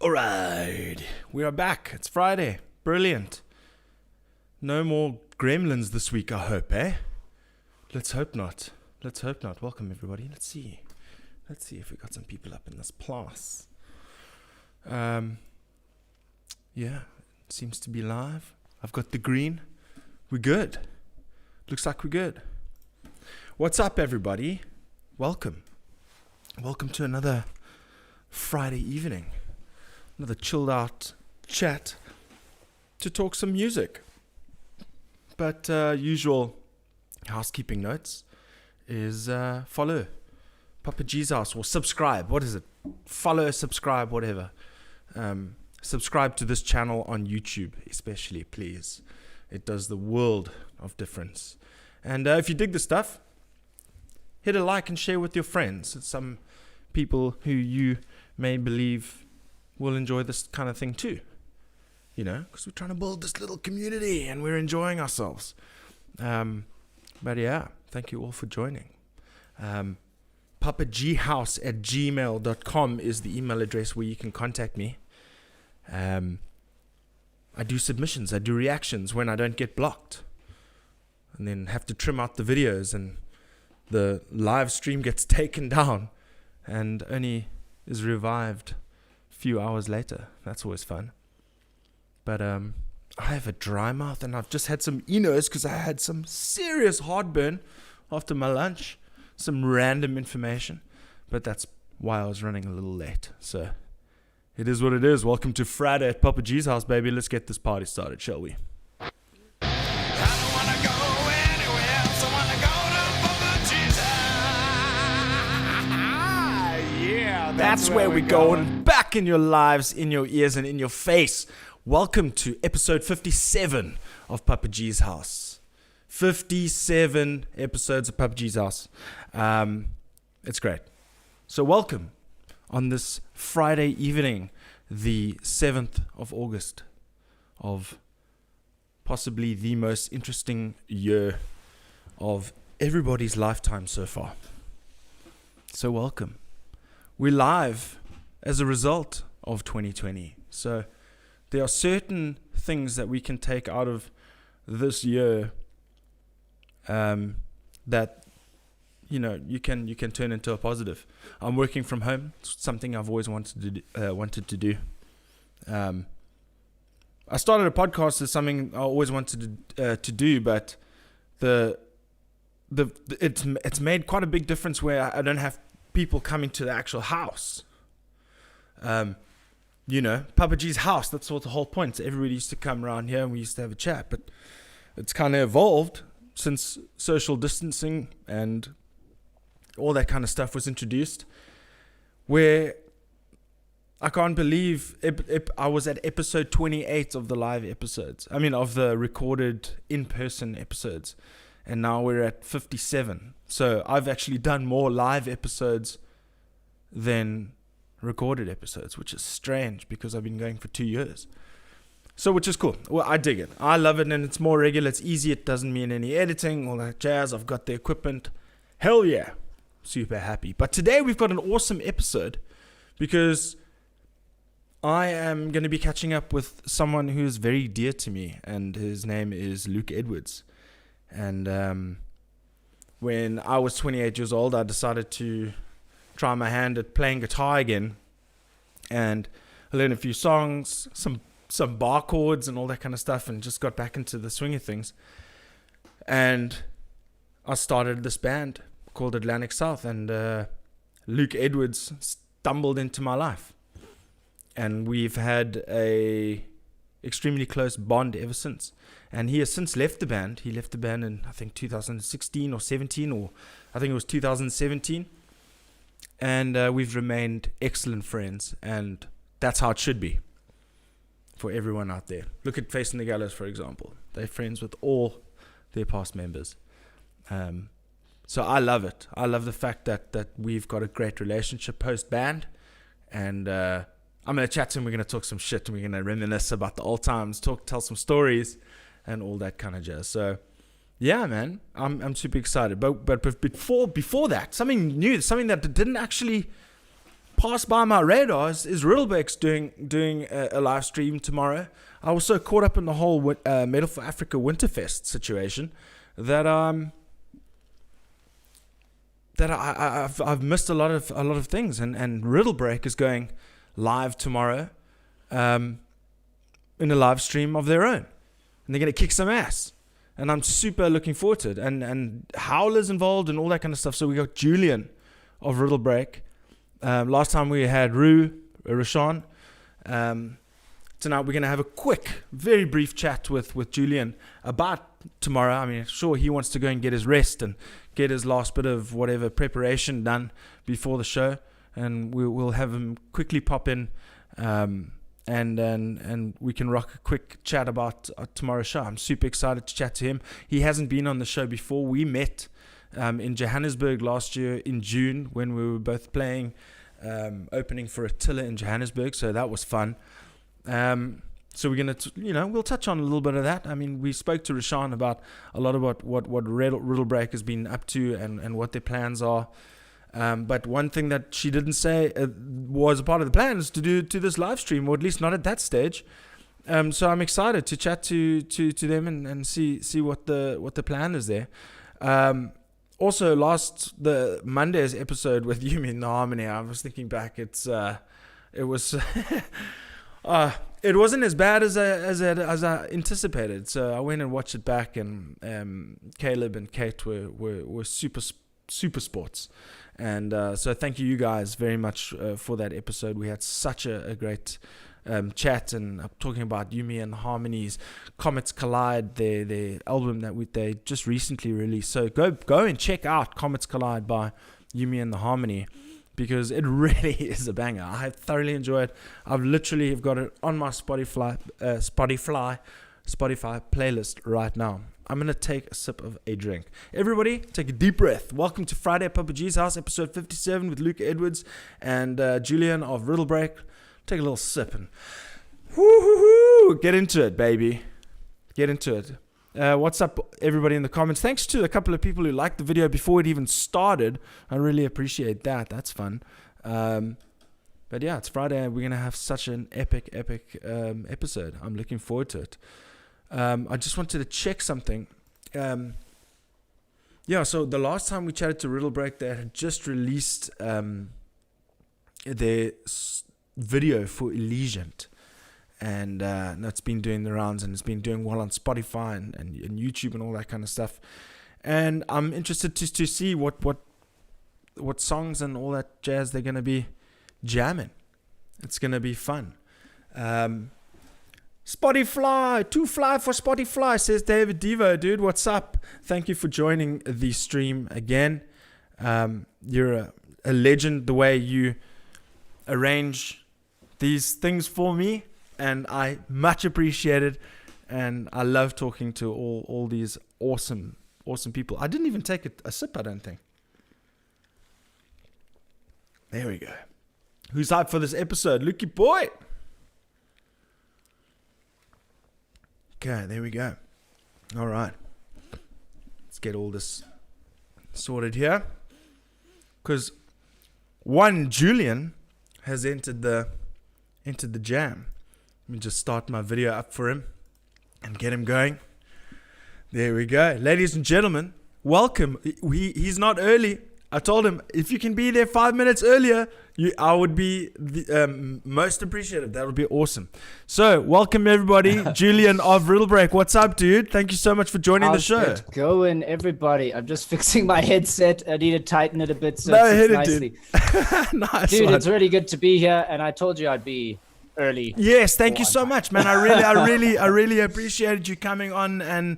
All right, we are back. It's Friday. Brilliant. No more gremlins this week, I hope, eh? Let's hope not. Welcome, everybody. Let's see if we got some people up in this class. Yeah, it seems to be live. I've got the green. We're good. Looks like we're good. What's up, everybody? Welcome to another Friday evening. Another chilled out chat to talk some music. But usual housekeeping notes is follow Papa G's House or subscribe. What is it? Follow, subscribe, whatever. Subscribe to this channel on YouTube, especially, please. It does the world of difference. And if you dig the stuff, hit a like and share with your friends. Some people who you may believe will enjoy this kind of thing too. You know, because we're trying to build this little community and we're enjoying ourselves. But yeah, thank you all for joining. papaghouse@gmail.com is the email address where you can contact me. I do submissions, I do reactions when I don't get blocked. And then have to trim out the videos and the live stream gets taken down and only is revived a few hours later. That's always fun. But I have a dry mouth and I've just had some Enos because I had some serious heartburn after my lunch. Some random information. But that's why I was running a little late. So it is what it is. Welcome to Friday at Papa G's house, baby. Let's get this party started, shall we? That's where we're going. Back in your lives, in your ears, and in your face. Welcome to episode 57 of Papa G's House. 57 episodes of Papa G's House. It's great. So welcome on this Friday evening, the 7th of August of possibly the most interesting year of everybody's lifetime so far. So welcome. We're live as a result of 2020. So there are certain things that we can take out of this year that, you know, you can turn into a positive. I'm working from home. It's something I've always wanted to do. I started a podcast as something I always wanted to do, but it's made quite a big difference where I don't have people coming to the actual house. You know, Papa G's house, that's what the whole point. So everybody used to come around here and we used to have a chat, but it's kind of evolved since social distancing and all that kind of stuff was introduced, where I can't believe I was at episode 28 of the live episodes. I mean, of the recorded in-person episodes. And now we're at 57. So I've actually done more live episodes than recorded episodes, which is strange because I've been going for 2 years. So, which is cool. Well, I dig it. I love it, and it's more regular. It's easy. It doesn't mean any editing, all that jazz. I've got the equipment. Hell yeah. Super happy. But today we've got an awesome episode because I am going to be catching up with someone who is very dear to me, and his name is Luke Edwards. And when I was 28 years old, I decided to try my hand at playing guitar again. And I learned a few songs, some bar chords and all that kind of stuff, and just got back into the swing of things. And I started this band called Atlantic South, and Luke Edwards stumbled into my life. And we've had a extremely close bond ever since. And he has since left the band. He left the band in, I think, 2016 or 17, or I think it was 2017. And we've remained excellent friends. And that's how it should be for everyone out there. Look at Face in the Gallows, for example. They're friends with all their past members. So I love it. I love the fact that we've got a great relationship post-band. And I'm going to chat to him. We're going to talk some shit. And we're going to reminisce about the old times, tell some stories, and all that kind of jazz. So, yeah, man, I'm super excited. But before that, something new, something that didn't actually passed by my radar is Riddlebeck's doing a live stream tomorrow. I was so caught up in the whole Metal for Africa Winterfest situation that I've missed a lot of things, and Riddlebreak is going live tomorrow in a live stream of their own, and they're going to kick some ass, and I'm super looking forward to it, and Howler's involved and all that kind of stuff. So we got Julian of Riddlebreak. Last time we had Rashawn. Tonight we're going to have a quick, very brief chat with Julian about tomorrow. I mean, sure, he wants to go and get his rest and get his last bit of whatever preparation done before the show, and we'll have him quickly pop in, and we can rock a quick chat about tomorrow's show. I'm super excited to chat to him. He hasn't been on the show before. We met in Johannesburg last year in June when we were both playing, opening for Attila in Johannesburg, so that was fun. So we're going to, we'll touch on a little bit of that. I mean, we spoke to Rashawn about a lot about what Riddlebreak has been up to and what their plans are. But one thing that she didn't say was a part of the plans to this live stream, or at least not at that stage. So I'm excited to chat to them and see what the plan is there. Also, the Monday's episode with Yumi and the Harmony, I was thinking back, it was. It wasn't as bad as I anticipated, so I went and watched it back, and Caleb and Kate were super sports, and so thank you guys very much for that episode. We had such a great chat, and talking about Yumi and Harmony's Comets Collide, their album that they just recently released. So go and check out Comets Collide by Yumi and the Harmony, because it really is a banger. I thoroughly enjoy it. I've literally got it on my Spotify playlist right now. I'm going to take a sip of a drink. Everybody, take a deep breath. Welcome to Friday at Papa G's house, episode 57 with Luke Edwards and Julian of Riddlebreak. Take a little sip and get into it, baby. Get into it. What's up, everybody in the comments? Thanks to a couple of people who liked the video before it even started. I really appreciate that. That's fun. But yeah, it's Friday, and we're going to have such an epic episode. I'm looking forward to it. I just wanted to check something. So the last time we chatted to Riddlebreak, they had just released their video for Elysiant. And that's been doing the rounds, and it's been doing well on Spotify and YouTube and all that kind of stuff. And I'm interested to see what songs and all that jazz they're going to be jamming. It's going to be fun. Spotify, too fly for Spotify, says David Devo. Dude, what's up? Thank you for joining the stream again. You're a legend the way you arrange these things for me. And I much appreciate it, and I love talking to all these awesome people. I didn't even take a sip, I don't think. There we go. Who's hyped for this episode? Lukey boy. Okay, there we go. All right. Let's get all this sorted here. Because one Julian has entered the jam. Let me just start my video up for him and get him going. There we go. Ladies and gentlemen, welcome. He's not early. I told him, if you can be there 5 minutes earlier, I would be most appreciative. That would be awesome. So, welcome everybody. Julian of Riddlebreak. What's up, dude? Thank you so much for joining the show. How's it going, everybody? I'm just fixing my headset. I need to tighten it a bit so it sits nicely. Nice dude, one. it's really good to be here, and I told you I'd be early. Yes, thank you so much, man. I really appreciated you coming on and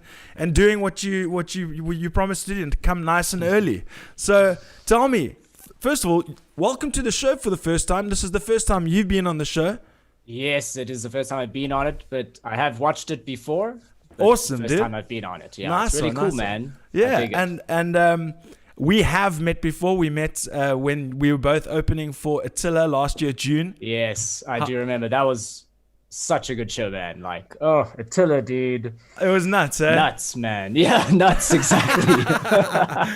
doing what you promised to do, and to come nice and early. So tell me, first of all, welcome to the show for the first time. This is the first time you've been on the show. Yes, it is the first time I've been on it, but I have watched it before. Awesome, it's the first time I've been on it. Yeah, nice, it's really cool, nice man. Yeah, and we have met before. We met when we were both opening for Attila last year, June. Yes, I do remember. That was such a good show, man. Like, oh, Attila, dude. It was nuts, eh? Nuts, man. Yeah, nuts, exactly.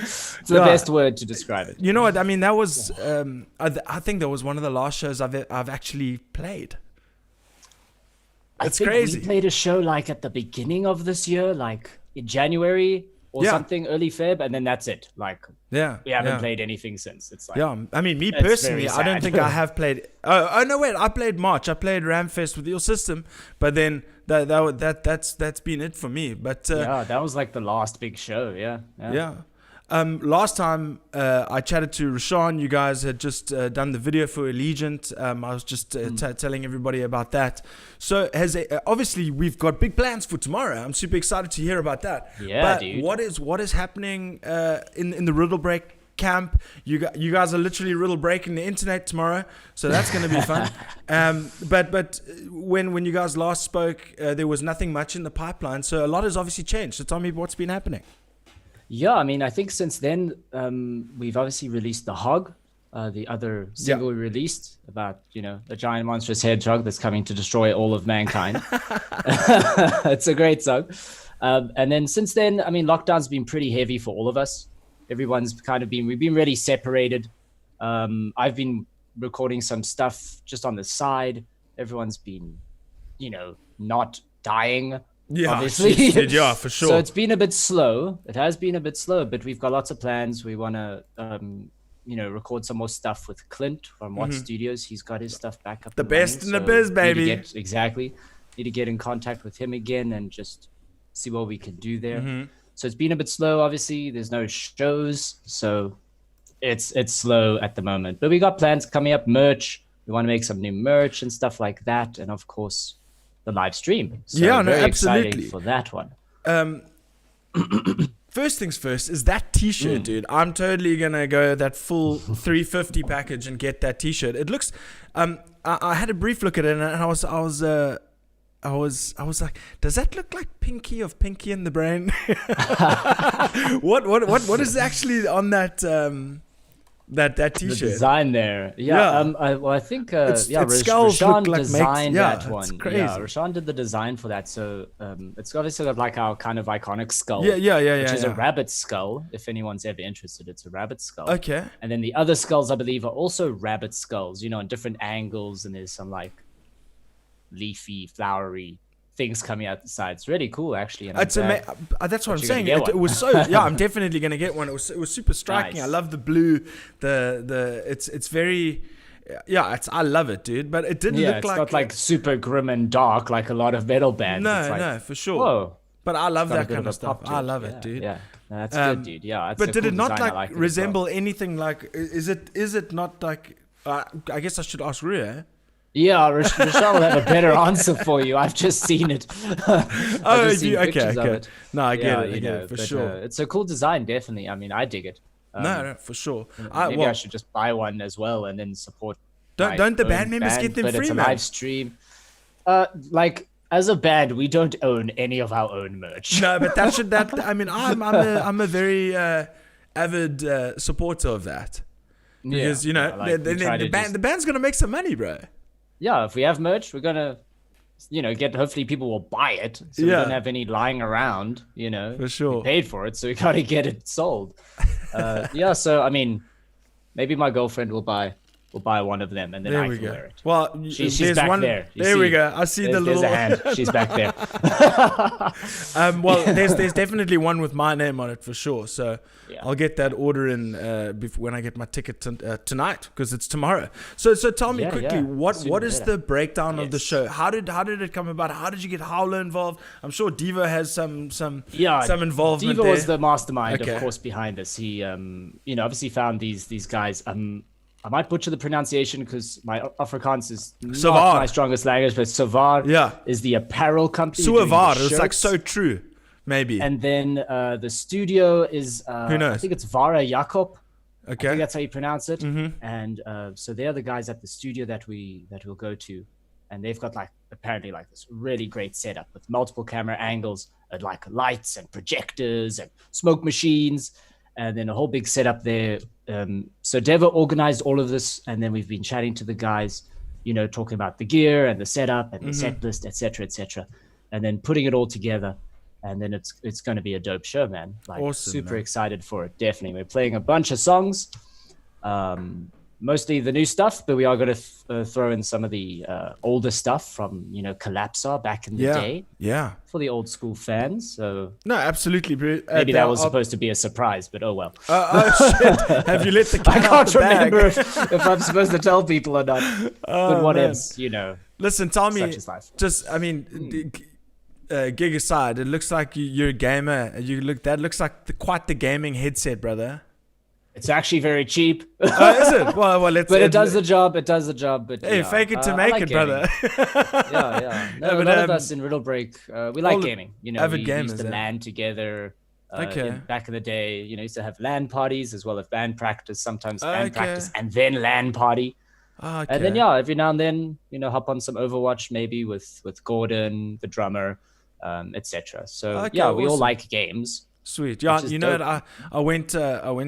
It's the best word to describe it. You know what? I mean, that was, I think that was one of the last shows I've actually played. It's crazy. We played a show like at the beginning of this year, like in January or something, early Feb, and then that's it. Like, we haven't played anything since. It's like, I mean, me personally, I don't think I have played. Oh no, wait, I played March. I played Ramfest with your system, but then that's been it for me. But that was like the last big show. Yeah. Last time I chatted to Rashawn, you guys had just done the video for Allegiant. I was just telling everybody about that. So obviously we've got big plans for tomorrow. I'm super excited to hear about that. Yeah, but dude. What is happening in the Riddle Break camp? You guys are literally riddle breaking the internet tomorrow, so that's going to be fun. But when you guys last spoke, there was nothing much in the pipeline. So a lot has obviously changed. So tell me what's been happening. Yeah, I mean, I think since then, we've obviously released the Hog, the other single we released about, a giant monstrous hedgehog that's coming to destroy all of mankind. It's a great song. And then since then, I mean, lockdown's been pretty heavy for all of us. Everyone's we've been really separated. I've been recording some stuff just on the side. Everyone's been, not dying. Yeah, obviously. Yeah, for sure. So it's been a bit slow. It has been a bit slow, but we've got lots of plans. We want to, record some more stuff with Clint from Watt Studios. He's got his stuff back up. The best in the biz, baby. Exactly. Need to get in contact with him again and just see what we can do there. So it's been a bit slow. Obviously, there's no shows, so it's slow at the moment. But we got plans coming up. Merch. We want to make some new merch and stuff like that, and of course, the live stream. So very absolutely exciting for that one. First things first is that t-shirt, dude. I'm totally gonna go that full 350 package and get that t-shirt. It looks I had a brief look at it and I was like, does that look like Pinky of Pinky and the Brain? what is actually on that that t-shirt? The design there. I think Rashawn like designed that one. It's crazy. Yeah, Rashawn did the design for that. So it's obviously got like our kind of iconic skull. Which is a rabbit skull. If anyone's ever interested, it's a rabbit skull. Okay. And then the other skulls, I believe, are also rabbit skulls, in different angles, and there's some like leafy, flowery things coming out the side. It's really cool, actually. And that's what I'm saying. It was so. Yeah, I'm definitely gonna get one. It was super striking. Nice. I love the blue. It's very. Yeah, I love it, dude. But it didn't look it's like. Not like super grim and dark like a lot of metal bands. No, for sure. Whoa. But I love that kind of stuff. I love it, dude. Yeah, that's good, dude. Yeah. But did it not like resemble anything like? Is it not like? I guess I should ask Ria. Yeah, Rashawn will have a better answer for you. I've just seen it. Okay. No, I get it. For sure. It's a cool design, definitely. I mean, I dig it. No, for sure. Maybe I should just buy one as well and then support. Don't the band members get them but free, it's a man? live stream. Like as a band, we don't own any of our own merch. No, but I mean, I'm a very avid supporter of that because the band's gonna make some money, bro. Yeah, if we have merch, we're gonna, hopefully people will buy it. So we don't have any lying around, For sure. We paid for it, so we gotta get it sold. So I mean, maybe my girlfriend will buy one of them and then I can wear it. Well, she's back one there. There we go. I see the little. There's a hand. She's back there. Well, there's definitely one with my name on it for sure. So I'll get that order in when I get my ticket tonight because it's tomorrow. So tell me quickly, what is the breakdown of the show? How did it come about? How did you get Howler involved? I'm sure Devo has some involvement. Devo there. Was the mastermind, of course, behind us. He obviously found these guys. I might butcher the pronunciation because my Afrikaans is not my strongest language, but Savar is the apparel company. Suavar, it's like so true, maybe. And then the studio is, who knows? I think it's Vara Jakob. Okay. I think that's how you pronounce it. Mm-hmm. And so they're the guys at the studio that we'll go to. And they've got apparently this really great setup with multiple camera angles and lights and projectors and smoke machines. And then a whole big setup there. So Devo organized all of this, and then we've been chatting to the guys, talking about the gear and the setup and the set list, etc., and then putting it all together. And then it's going to be a dope show, man. Like, awesome, super man. excited for it. Definitely. We're playing a bunch of songs, mostly the new stuff, but we are going to throw in some of the older stuff from, Collapsar back in the day. Yeah. For the old school fans. So no, absolutely. Maybe that was supposed to be a surprise, but oh well. Shit. Have you let the cat I out can't the bag? remember if I'm supposed to tell people or not. But what man. else, Listen, tell me, such is life. just, I mean, gig aside, it looks like you're a gamer. That looks like quite the gaming headset, brother. It's actually very cheap. Oh, is it? Well, let's. But it does the job. It does the job. But hey, fake it to make like it, gaming. brother. Yeah. No, No, a but, lot of us in Riddle Break, we like gaming. avid We gamers, used to yeah. LAN together. Okay. Back in the day, used to have LAN parties as well as band practice. Sometimes band Okay. practice and then LAN party. Okay. And then every now and then, hop on some Overwatch maybe with Gordon, the drummer, etc. So Okay, we all awesome. like games. Sweet. Yeah, is you know dope. what? I went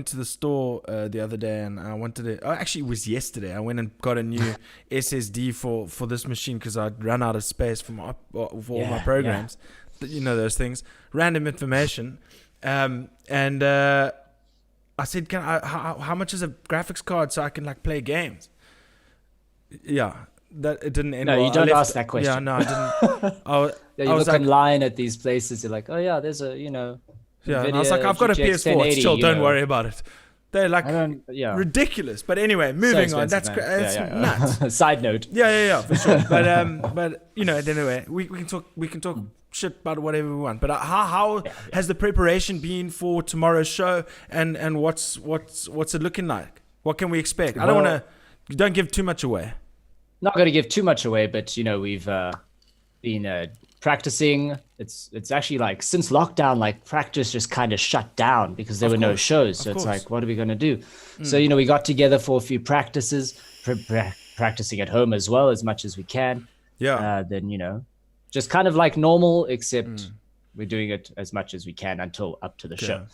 to the store the other day and I wanted to. Oh, actually, it was yesterday. I went and got a new SSD for this machine because I'd run out of space for all my programs. Those things. Random information. And I said, how much is a graphics card so I can play games? Yeah. That it didn't end. No, well. you don't I left, ask that question. Yeah, no, I didn't. You I was look like, online at these places, you're like, oh yeah, there's a, yeah, and I was like, NVIDIA I've got a GTX PS4 1080, still. Don't worry about it. They're ridiculous. But anyway, moving on. That's nuts. Side note. Yeah, for sure. But anyway, we can talk shit about whatever we want. But how has the preparation been for tomorrow's show, and what's it looking like? What can we expect? I don't want to. Don't give too much away. Not going to give too much away, but we've been practicing. It's actually since lockdown, practice just kind of shut down because there were no shows. So it's like, what are we going to do? So we got together for a few practices, practicing at home as well as much as we can. Yeah. Then just kind of like normal, except we're doing it as much as we can until up to the show.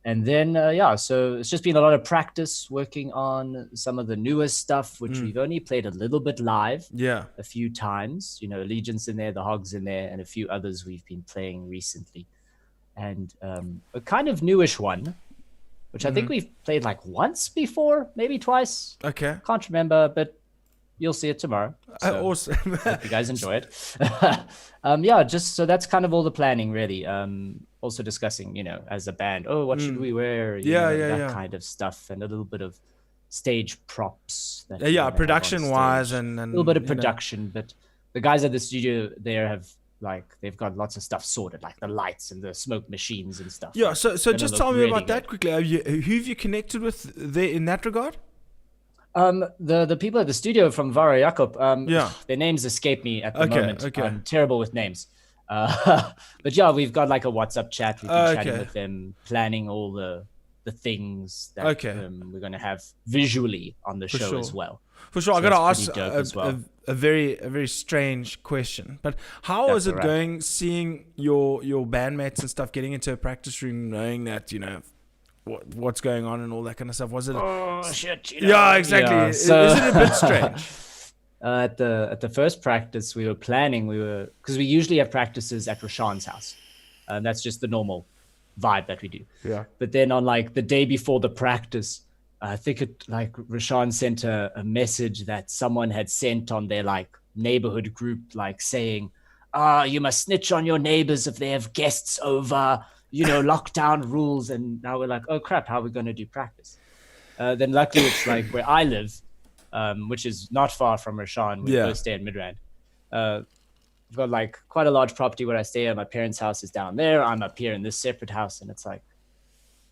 And then, so it's just been a lot of practice working on some of the newest stuff, which we've only played a little bit live a few times. Allegiance in there, the Hogs in there, and a few others we've been playing recently. And a kind of newish one, which I think we've played once before, maybe twice. Okay. Can't remember, but you'll see it tomorrow. So Awesome. hope you guys enjoy it. Just so that's kind of all the planning, really. Also discussing, as a band, what should we wear? That kind of stuff, and a little bit of stage props. Production wise, and a little bit of production. But the guys at the studio there have they've got lots of stuff sorted, like the lights and the smoke machines and stuff. Yeah. So just tell me about that quickly. Who've you connected with there in that regard? The people at the studio from Vara Jakob, their names escape me at the moment. Okay. I'm terrible with names. But we've got a WhatsApp chat. We've been chatting with them, planning all the things that we're going to have visually on the show as well. For sure. So I got to ask a very strange question. But how is it going seeing your bandmates and stuff getting into a practice room, knowing that, what's going on and all that kind of stuff? Was it? Oh shit! Yeah, exactly. Yeah, Is it a bit strange? At the first practice, we were because we usually have practices at Rashawn's house, and that's just the normal vibe that we do. Yeah. But then on the day before the practice, I think Rashawn sent a message that someone had sent on their neighborhood group, saying, you must snitch on your neighbors if they have guests over. Lockdown rules. And now we're like, oh crap, how are we going to do practice? Then luckily it's where I live, which is not far from Rashawn. We both stay in Midrand. I've got quite a large property where I stay. My parents' house is down there. I'm up here in this separate house. And it's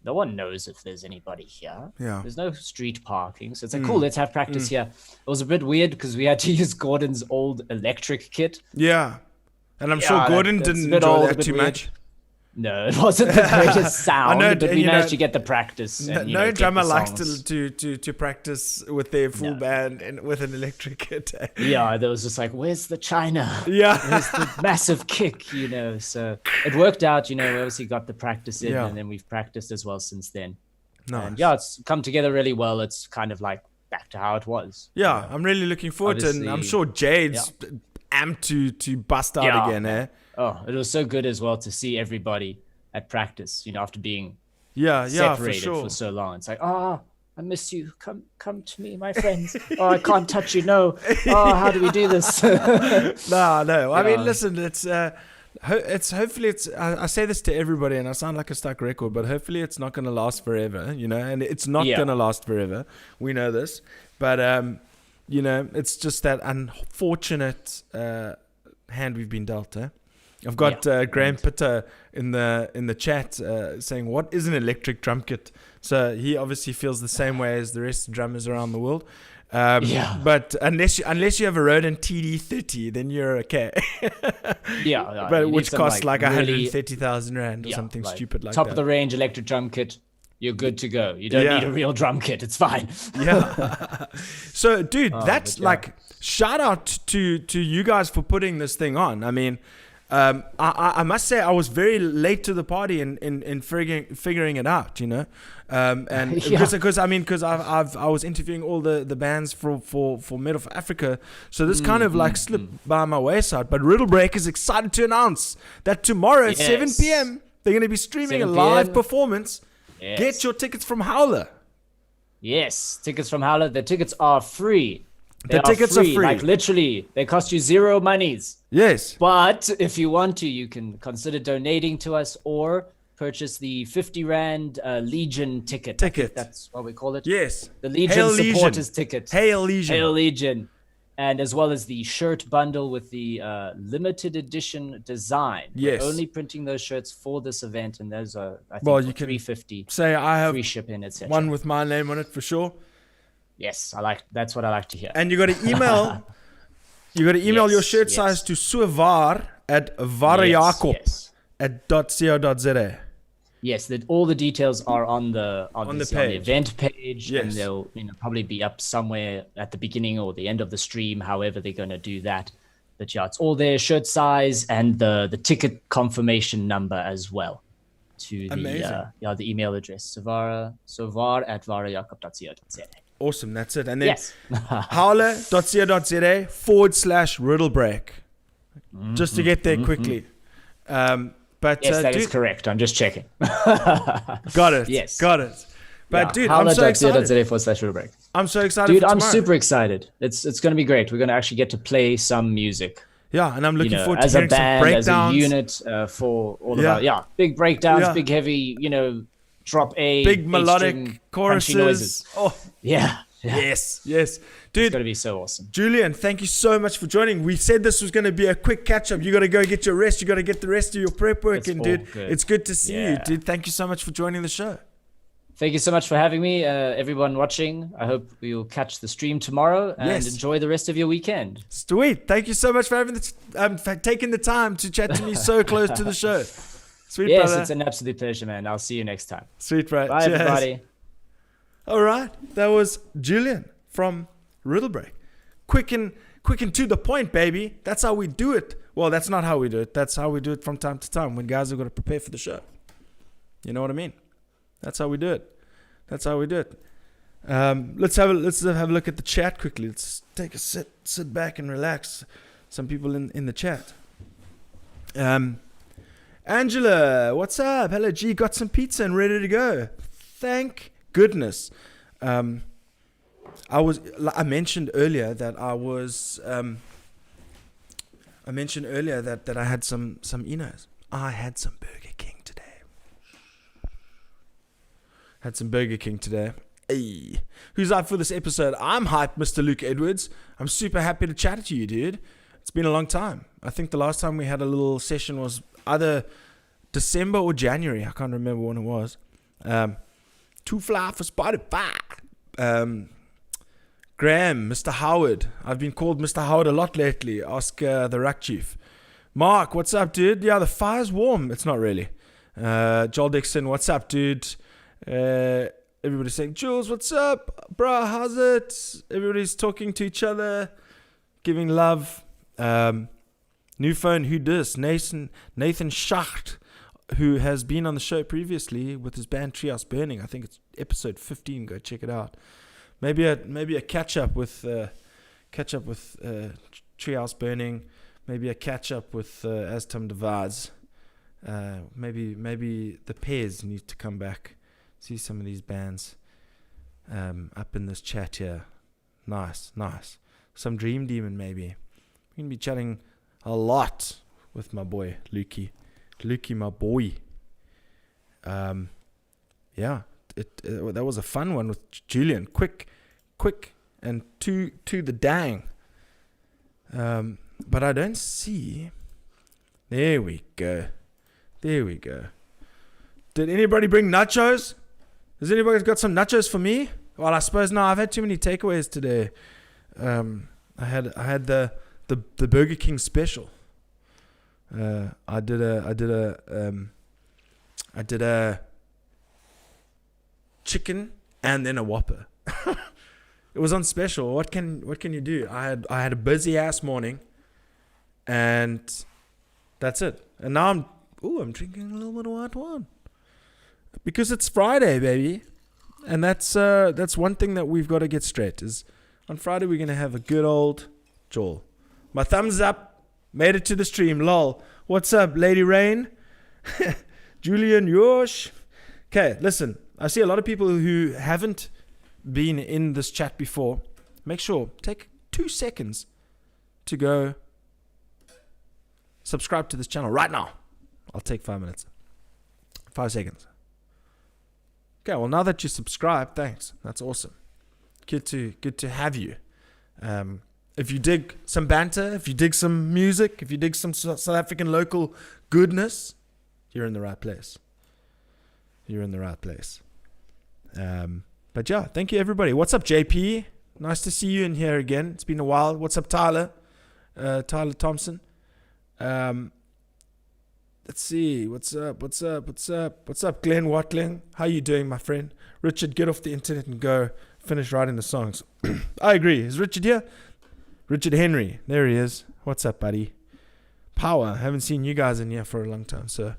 no one knows if there's anybody here. Yeah. There's no street parking. So it's cool, let's have practice here. It was a bit weird because we had to use Gordon's old electric kit. Yeah. And I'm sure Gordon didn't enjoy that too much. No, it wasn't the greatest sound, but we managed to get the practice. And, no drummer likes to practice with their full band and with an electric kit. Yeah, there was just where's the China? Yeah. Where's the massive kick, So it worked out, we obviously got the practice in and then we've practiced as well since then. Nice. And it's come together really well. It's kind of back to how it was. Yeah, I'm really looking forward to it. And I'm sure Jade's amped to bust out again, eh? Oh, it was so good as well to see everybody at practice, after being for separated sure. for so long. It's like, I miss you. Come to me, my friends. Oh, I can't touch you. No. Oh, how do we do this? No. I mean, listen, hopefully I say this to everybody and I sound like a stuck record, but hopefully it's not going to last forever, and it's not going to last forever. We know this, but it's just that unfortunate hand we've been dealt, eh? I've got Graham Pitter in the chat saying, what is an electric drum kit? So he obviously feels the same way as the rest of drummers around the world. But unless you have a Roland TD30, then you're okay. But which costs like 130,000 rand or something stupid like that. Top of the range electric drum kit. You're good to go. You don't need a real drum kit. It's fine. So, dude, that's shout out to you guys for putting this thing on. I mean, I must say I was very late to the party in figuring it out, and because I was interviewing all the bands for Metal for Africa, so this kind of slipped by my wayside. But Riddle Break is excited to announce that tomorrow at 7 p.m. they're going to be streaming a live performance. Yes. Get your tickets from Howler. Yes, tickets from Howler. The tickets are free. The tickets are free. Like literally, they cost you 0 monies. Yes. But if you want to, you can consider donating to us or purchase the 50 Rand Legion ticket. That's what we call it. Yes. The Legion supporters ticket. Hail Legion. Hail Legion. And as well as the shirt bundle with the limited edition design. Yes. We're only printing those shirts for this event, and those are, I think, you can $350. Say I have free shipping, etc. One with my name on it for sure. Yes, that's what I like to hear. And you got to email. Your shirt size to suvar at variakob at .co.za. Yes, all the details are on the event page, yes. And they'll probably be up somewhere at the beginning or the end of the stream, however they're going to do that. But it's all there, shirt size and the ticket confirmation number as well to the email address, sovar at variakob.co.za. Awesome, that's it. And then howler.co.za/riddlebreak, just to get there quickly. But yes, that is correct. I'm just checking. Got it. Yes. Got it. But dude, I'm so excited. howler.co.za/riddlebreak. I'm so excited. Dude, for I'm tomorrow. super excited. It's going to be great. We're going to actually get to play some music. Yeah, and I'm looking forward to as a hearing band, some breakdowns. as a unit for all of our big breakdowns, big heavy, drop A, big melodic choruses. Noises. Oh, yeah. Yes, dude. It's going to be so awesome. Julian, thank you so much for joining. We said this was going to be a quick catch up. You got to go get your rest. You got to get the rest of your prep work in, dude. Good. It's good to see you, dude. Thank you so much for joining the show. Thank you so much for having me, everyone watching. I hope you'll catch the stream tomorrow and enjoy the rest of your weekend. Sweet. Thank you so much for taking the time to chat to me so close to the show. Sweet, yes, brother. It's an absolute pleasure, man. I'll see you next time. Sweet, bro. Bye, Cheers. everybody. All right. That was Julian from Riddlebreak. Quick and to the point, baby. That's how we do it. Well, that's not how we do it. That's how we do it from time to time when guys are going to prepare for the show. You know what I mean? That's how we do it. Let's have a look at the chat quickly. Let's take a sit back and relax. Some people in the chat. Angela, what's up? Hello, G. Got some pizza and ready to go. Thank goodness. I mentioned earlier that I had some Enos. I had some Burger King today. Hey. Who's up for this episode? I'm hyped, Mr. Luke Edwards. I'm super happy to chat to you, dude. It's been a long time. I think the last time we had a little session was either December or January. I can't remember when it was. Too fly for Spotify. Graham, Mr. Howard. I've been called Mr. Howard a lot lately. Ask the Ruck Chief. Mark, what's up, dude? Yeah, the fire's warm. It's not really. Joel Dixon, what's up, dude? Everybody's saying, Jules, what's up? Bruh, how's it? Everybody's talking to each other, giving love. New phone, who dis? Nathan Schacht, who has been on the show previously with his band Treehouse Burning. I think it's episode 15. Go check it out. maybe a catch up with Treehouse Burning, maybe a catch up with As Time Divides. Maybe the Pairs need to come back. See some of these bands up in this chat here. Nice. Some Dream Demon maybe. We're gonna be chatting a lot with my boy Lukey, my boy. Yeah, that was a fun one with Julian. Quick, and to the dang. But I don't see. There we go. Did anybody bring nachos? Has anybody got some nachos for me? Well, I suppose no. I've had too many takeaways today. I had the Burger King special. I did a chicken and then a Whopper. It was on special. What can you do? I had a busy ass morning, and that's it. And now I'm drinking a little bit of white wine because it's Friday, baby. And that's one thing that we've got to get straight is on Friday we're gonna have a good old Joel. My thumbs up, made it to the stream. Lol. What's up, Lady Rain? Julian Yosh. Okay, listen. I see a lot of people who haven't been in this chat before. Make sure, take 2 seconds to go subscribe to this channel right now. I'll take 5 minutes. 5 seconds. Okay, well, now that you subscribe, thanks. That's awesome. Good to have you. If you dig some banter, if you dig some music, if you dig some South African local goodness, you're in the right place. But yeah, thank you everybody. What's up, JP? Nice to see you in here again. It's been a while. What's up, Tyler? Tyler Thompson. Let's see. What's up, Glenn Watling? How you doing, my friend? Richard, get off the internet and go finish writing the songs. I agree. Is Richard here? Richard Henry. There he is. What's up, buddy? Power. Haven't seen you guys in here for a long time, so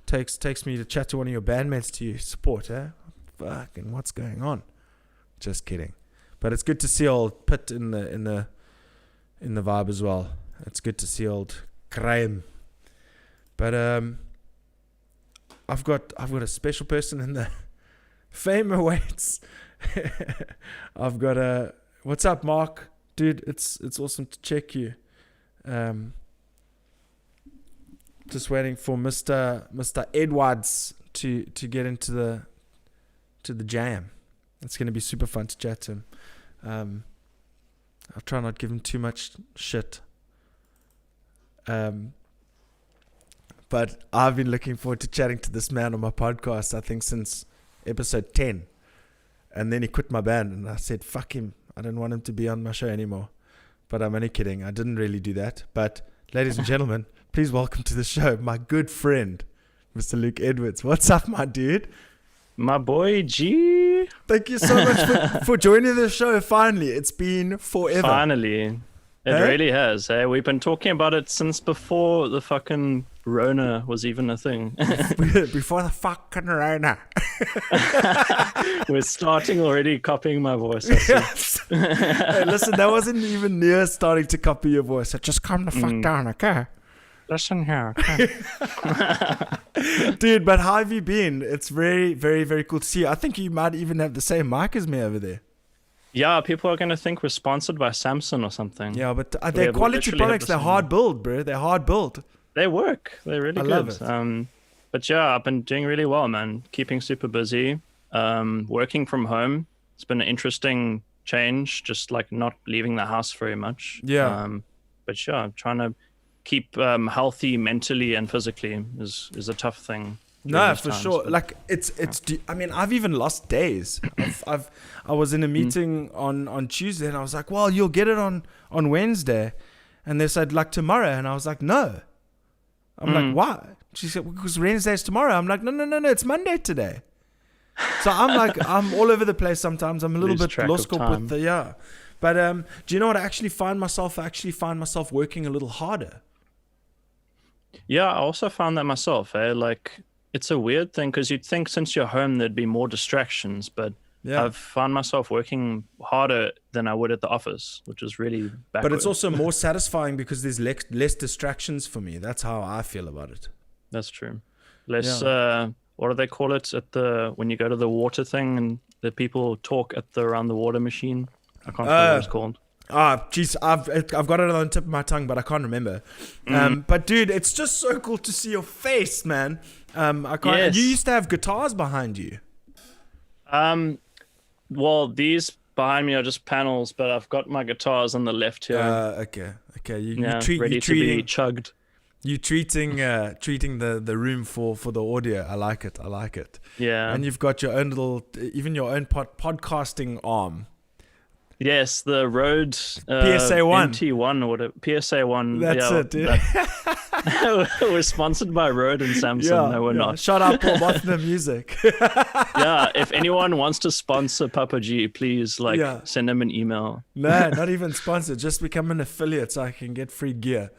takes me to chat to one of your bandmates to support, eh? Fucking what's going on? Just kidding. But it's good to see old Pitt in the vibe as well. It's good to see old Graham. But I've got a special person in the fame awaits. I've got a what's up, Mark? Dude, it's awesome to check you. Just waiting for Mr. Edwards to get into the jam. It's going to be super fun to chat to him. I'll try not give him too much shit. But I've been looking forward to chatting to this man on my podcast, I think since episode 10. And then he quit my band and I said, fuck him. I don't want him to be on my show anymore. But I'm only kidding. I didn't really do that. But ladies and gentlemen, please welcome to the show my good friend, Mr. Luke Edwards. What's up, my dude? My boy G. Thank you so much for joining the show finally. It's been forever. Finally. It really has. Hey, we've been talking about it since before the fucking Rona was even a thing. Before the fucking Rona. We're starting already copying my voice. Yes. Hey, listen, that wasn't even near starting to copy your voice. So just calm the fuck down, okay? Listen here, okay? Dude, but how have you been? It's very, very, very cool to see you. I think you might even have the same mic as me over there. Yeah, people are going to think we're sponsored by Samsung or something. Yeah, but they're quality products. They're hard built, bro. They're hard built. They work. They're really good. Love it. But yeah, I've been doing really well, man. Keeping super busy. Working from home. It's been an interesting change, just like not leaving the house very much. Yeah. But yeah, trying to keep healthy mentally and physically is a tough thing. No, for sure. But like it's. I mean, I've even lost days. I was in a meeting on Tuesday, and I was like, "Well, you'll get it on Wednesday," and they said like tomorrow, and I was like, "No." I'm like, "Why?" She said, "Because Wednesday's tomorrow." I'm like, "No, it's Monday today." So I'm like, I'm all over the place sometimes. I'm a little bit lost with the yeah. But do you know what? I actually find myself working a little harder. Yeah, I also found that myself. Like. It's a weird thing because you'd think since you're home there'd be more distractions, but I've found myself working harder than I would at the office, which is really backward. But it's also more satisfying because there's less distractions for me. That's how I feel about it. That's true. Less, what do they call it when you go to the water thing and the people talk around the water machine? I can't remember what it's called. Jeez, I've got it on the tip of my tongue, but I can't remember. But dude, it's just so cool to see your face, man. I can't. Yes. You used to have guitars behind you. Well, these behind me are just panels, but I've got my guitars on the left here. Okay. Ready to be chugged. You treating the room for the audio. I like it. Yeah. And you've got your own even your own podcasting arm. Yes, the Rode PSA1 MT1 or whatever. PSA1. That's it, dude. We're sponsored by Rode and Samsung. No, we're not. Shout out Paul Bottom Music. Yeah, if anyone wants to sponsor Papa G, please send them an email. No, not even sponsored. Just become an affiliate so I can get free gear.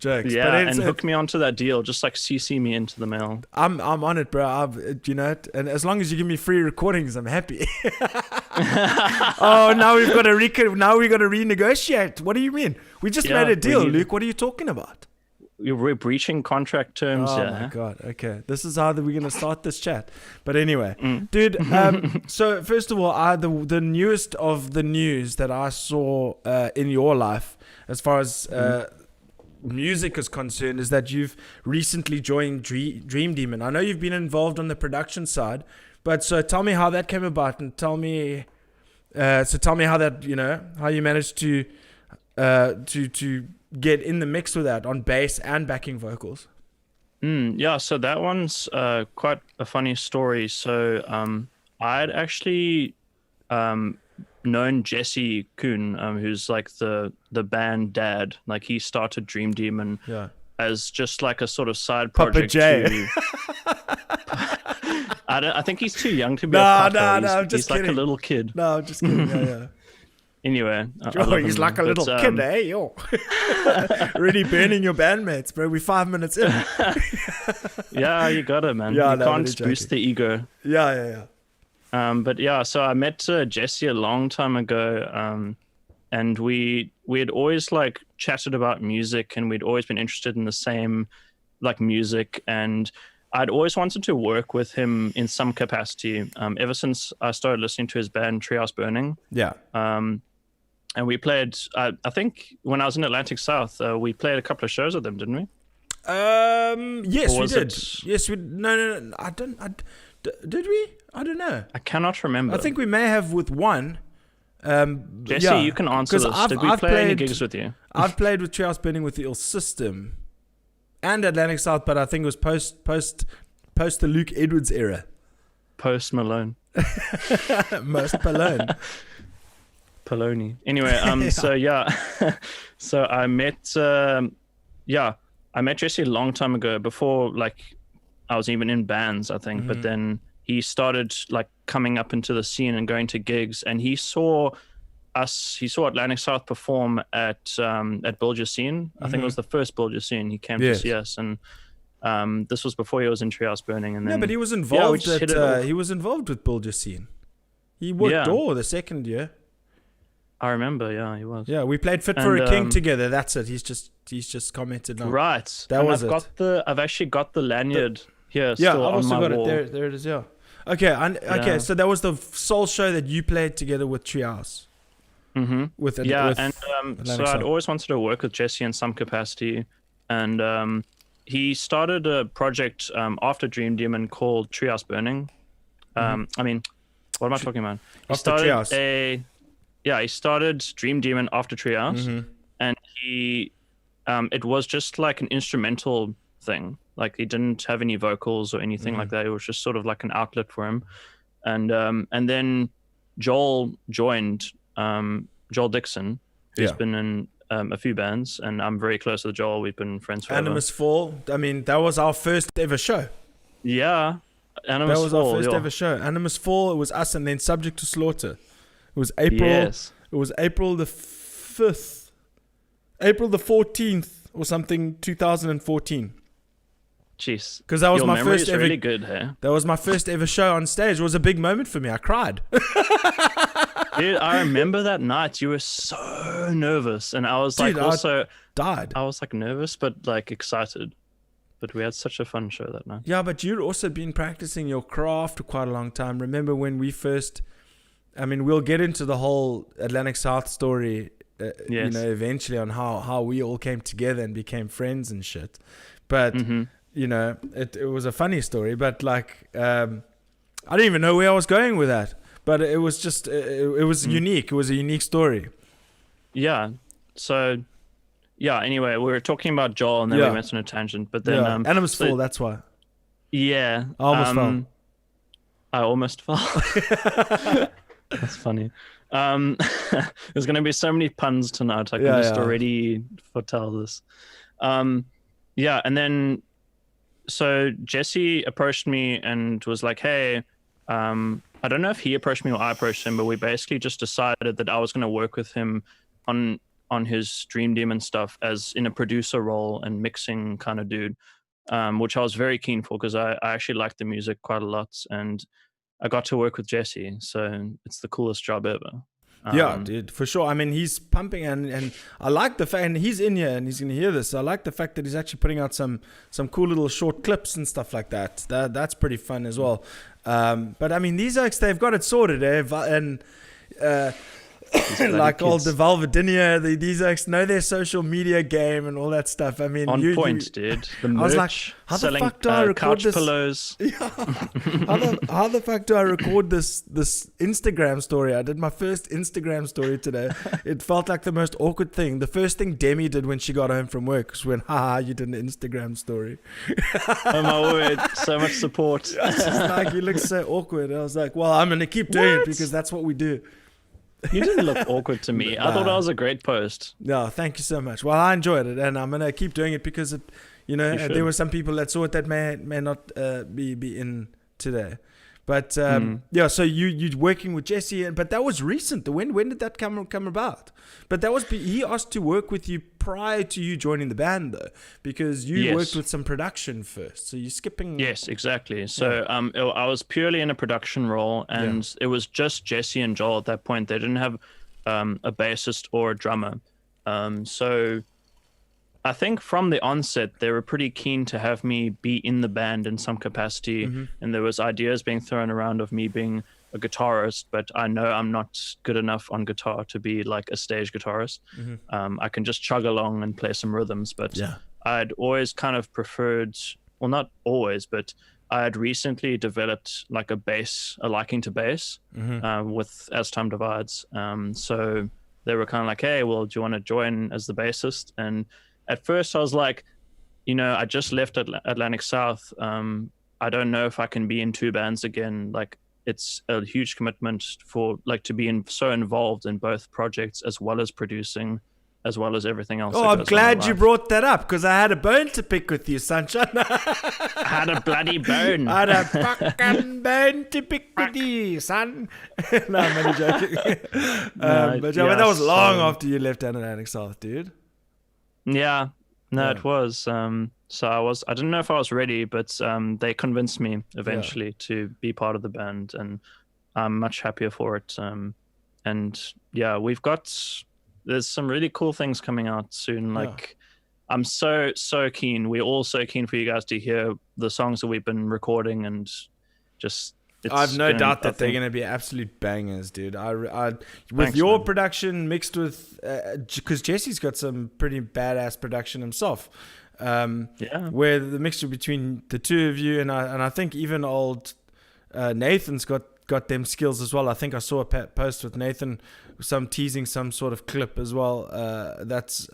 Jokes. Yeah, and hook me onto that deal. Just CC me into the mail. I'm on it, bro. And as long as you give me free recordings, I'm happy. Oh, now we've got to renegotiate. What do you mean? We just made a deal, Luke. What are you talking about? We're breaching contract terms. Oh my god. Okay, this is how we're gonna start this chat. But anyway, dude. So first of all, the newest of the news that I saw in your life, as far as music is concerned, is that you've recently joined Dream Demon. I know you've been involved on the production side, but so tell me how that came about, and tell me how that how you managed to get in the mix with that on bass and backing vocals. Yeah, so that one's quite a funny story. So I'd actually known Jesse Kuhn, who's like the band dad. Like he started Dream Demon as just like a sort of side project. Papa J. I think he's too young to be a papa. No, I'm just kidding. Like a little kid. No, I'm just kidding. Yeah. Anyway, he's like a little kid, eh? Yo. Really burning your bandmates, bro. We're 5 minutes in. Yeah, you got it, man. You can't boost the ego. Yeah. But yeah, so I met Jesse a long time ago, and we had always like chatted about music, and we'd always been interested in the same like music, and I'd always wanted to work with him in some capacity. Ever since I started listening to his band Treehouse Burning. Yeah. And we played. I think when I was in Atlantic South, we played a couple of shows with them, didn't we? Yes, we did. Yes, we. No. I don't. Did we? I don't know. I cannot remember. I think we may have with one. Jesse, you can answer this. Did we play any gigs with you? I've played with Treehouse Burning with the Ill System and Atlantic South, but I think it was post the Luke Edwards era. Post Malone. Most Malone. Poloni. Anyway, so I met I met Jesse a long time ago, before like I was even in bands, I think. But then he started like coming up into the scene and going to gigs, and he saw Atlantic South perform at Bilger Scene. I think it was the first Bilger Scene. He came to see us, and this was before he was in Treehouse Burning. And then but he was involved he was involved with Bilger Scene. He worked door the second year. I remember, he was. Yeah, we played Fit for a King together. That's it. He's just commented on. Right. I've actually got the lanyard here. Yeah, still I've also on my got wall. it. There it is. Yeah. Okay. So that was the sole show that you played together with Treehouse. So I'd always wanted to work with Jesse in some capacity, and he started a project after Dream Demon called Treehouse Burning. I mean, what am I talking about? He started Dream Demon after Treehouse, and he it was just like an instrumental thing. Like he didn't have any vocals or anything like that. It was just sort of like an outlet for him. And then Joel joined, Joel Dixon, who's been in a few bands, and I'm very close with Joel. We've been friends forever. Animus Fall. I mean, that was our first ever show. Yeah. That was our first ever show. Animus Fall, it was us, and then Subject to Slaughter. It was April. Yes. It was April the 5th, April the 14th or something, 2014. Jeez. Because that was Your my memory first is ever. really good, hey? That was my first ever show on stage. It was a big moment for me. I cried. Dude, I remember that night. You were so nervous, and I was Dude, like, also, Died. I was like nervous, but like excited. But we had such a fun show that night. Yeah, but you'd also been practicing your craft for quite a long time. Remember when we first? I mean, we'll get into the whole Atlantic South story. You know, eventually on how we all came together and became friends and shit. But you know, it was a funny story. But like, I didn't even know where I was going with that. But it was just, it was unique. It was a unique story. Yeah. So, yeah. Anyway, we were talking about Joel, and then we went on a tangent. But then, and it was full. That's why. Yeah. I almost fell. I almost fell. That's funny. There's going to be so many puns tonight. I can just already foretell this. Yeah. And then, so Jesse approached me and was like, hey, I don't know if he approached me or I approached him, but we basically just decided that I was going to work with him on his Dream Demon stuff as in a producer role and mixing kind of dude, which I was very keen for because I actually liked the music quite a lot, and I got to work with Jesse, so it's the coolest job ever. Yeah, dude, for sure. I mean, he's pumping, and I like the fact, and he's in here, and he's going to hear this. I like the fact that he's actually putting out some cool little short clips and stuff like that. That's pretty fun as well. But I mean, these oaks, they've got it sorted, and like all the Valvadinia, these oaks know their social media game and all that stuff. I mean, on point, dude. The merch, I was like, how the fuck do I record couch this? Pillows. Yeah. how the fuck do I record this Instagram story? I did my first Instagram story today. It felt like the most awkward thing. The first thing Demi did when she got home from work was when, haha, you did an Instagram story. Oh my word, so much support. It's just like, you look so awkward. I was like, well, I'm going to keep doing it because that's what we do. You didn't look awkward to me. I thought that was a great post. No, thank you so much. Well, I enjoyed it, and I'm gonna keep doing it because it, you know, there were some people that saw it that may not be in today. But yeah, so you're working with Jesse, but that was recent. When did that come about? But that was he asked to work with you prior to you joining the band, though, because you worked with some production first. So you're skipping. Yes, exactly. So I was purely in a production role, and it was just Jesse and Joel at that point. They didn't have a bassist or a drummer. So I think from the onset, they were pretty keen to have me be in the band in some capacity. And there was ideas being thrown around of me being a guitarist, but I know I'm not good enough on guitar to be like a stage guitarist. I can just chug along and play some rhythms, but I'd always kind of preferred, well, not always, but I had recently developed like a liking to bass with As Time Divides. So they were kind of like, hey, well, do you want to join as the bassist? And at first I was like, you know, I just left Atlantic South. I don't know if I can be in two bands again. Like, it's a huge commitment for like to be so involved in both projects as well as producing, as well as everything else. Oh, I'm glad you brought that up because I had a bone to pick with you, sunshine. I had a bloody bone. I had a fucking bone to pick with you, son. No, I'm only joking. But that was long after you left Atlantic South, dude. Yeah, no, it was. So I didn't know if I was ready, but they convinced me eventually to be part of the band, and I'm much happier for it. And yeah, there's some really cool things coming out soon. Like, I'm so keen. We're all so keen for you guys to hear the songs that we've been recording, and just. I've no doubt that they're going to be absolute bangers, dude. With your production mixed with, because Jesse's got some pretty badass production himself. Where the mixture between the two of you and I think even old Nathan's got them skills as well. I think I saw a post with Nathan, teasing some sort of clip as well. Not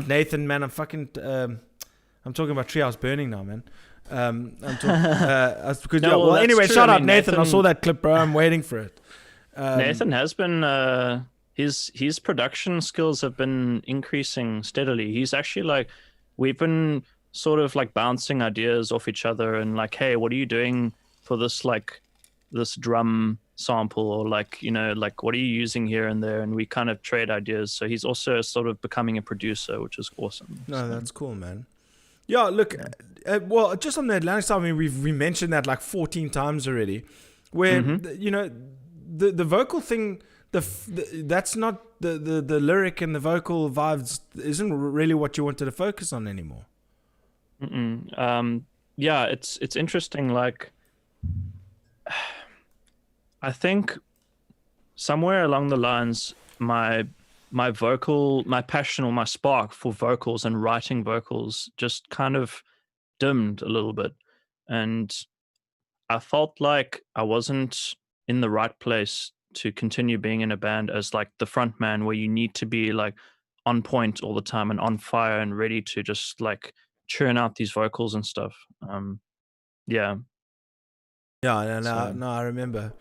Nathan, man. I'm talking about Treehouse Burning now, man. Anyway, shout out Nathan. I saw that clip, bro. I'm waiting for it. Nathan has been his production skills have been increasing steadily. He's actually like, we've been sort of like bouncing ideas off each other and like, hey, what are you doing for this, like this drum sample, or like, you know, like what are you using here and there, and we kind of trade ideas. So he's also sort of becoming a producer, which is awesome. No, that's cool, man. Yeah, look, well, just on the Atlantic side, I mean, we mentioned that like 14 times already, where you know the vocal thing, that's not the lyric and the vocal vibes isn't really what you wanted to focus on anymore. Yeah, it's interesting. Like, I think somewhere along the lines, my passion or my spark for vocals and writing vocals just kind of dimmed a little bit, and I felt like I wasn't in the right place to continue being in a band as like the front man, where you need to be like on point all the time and on fire and ready to just like churn out these vocals and stuff. Yeah. Yeah, no, I remember.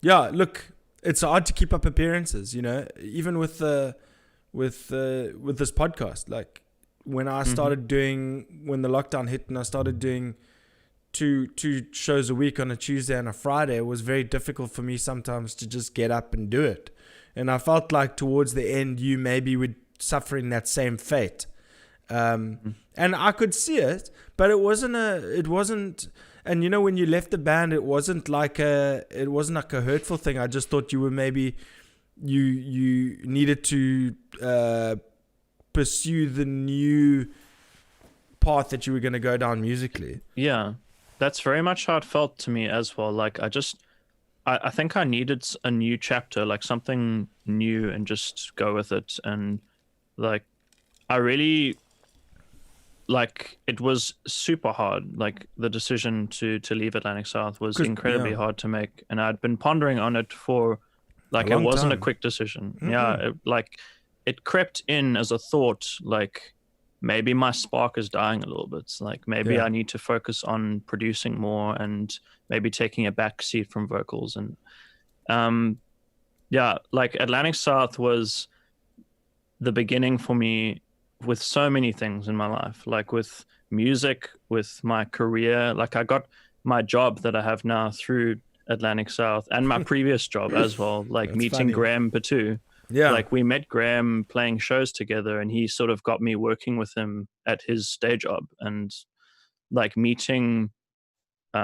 Yeah, look, it's hard to keep up appearances, you know, even with this podcast. Like when I started when the lockdown hit and I started doing two shows a week on a Tuesday and a Friday, it was very difficult for me sometimes to just get up and do it. And I felt like towards the end, you maybe were suffering that same fate. And I could see it, but it wasn't, and you know, when you left the band, it wasn't like a hurtful thing. I just thought you were maybe, you needed to pursue the new path that you were going to go down musically. Yeah, that's very much how it felt to me as well. Like I think I needed a new chapter, like something new, and just go with it. And like, I really, like, it was super hard. Like the decision to leave Atlantic South was incredibly hard to make, and I'd been pondering on it for like, it wasn't a quick decision. Yeah, it crept in as a thought, like maybe my spark is dying a little bit. Like maybe I need to focus on producing more and maybe taking a back seat from vocals. And like Atlantic South was the beginning for me with so many things in my life, like with music, with my career. Like I got my job that I have now through Atlantic South, and my previous job as well, like that's meeting funny. Graham Batu. Yeah, like we met Graham playing shows together, and he sort of got me working with him at his day job, and like meeting,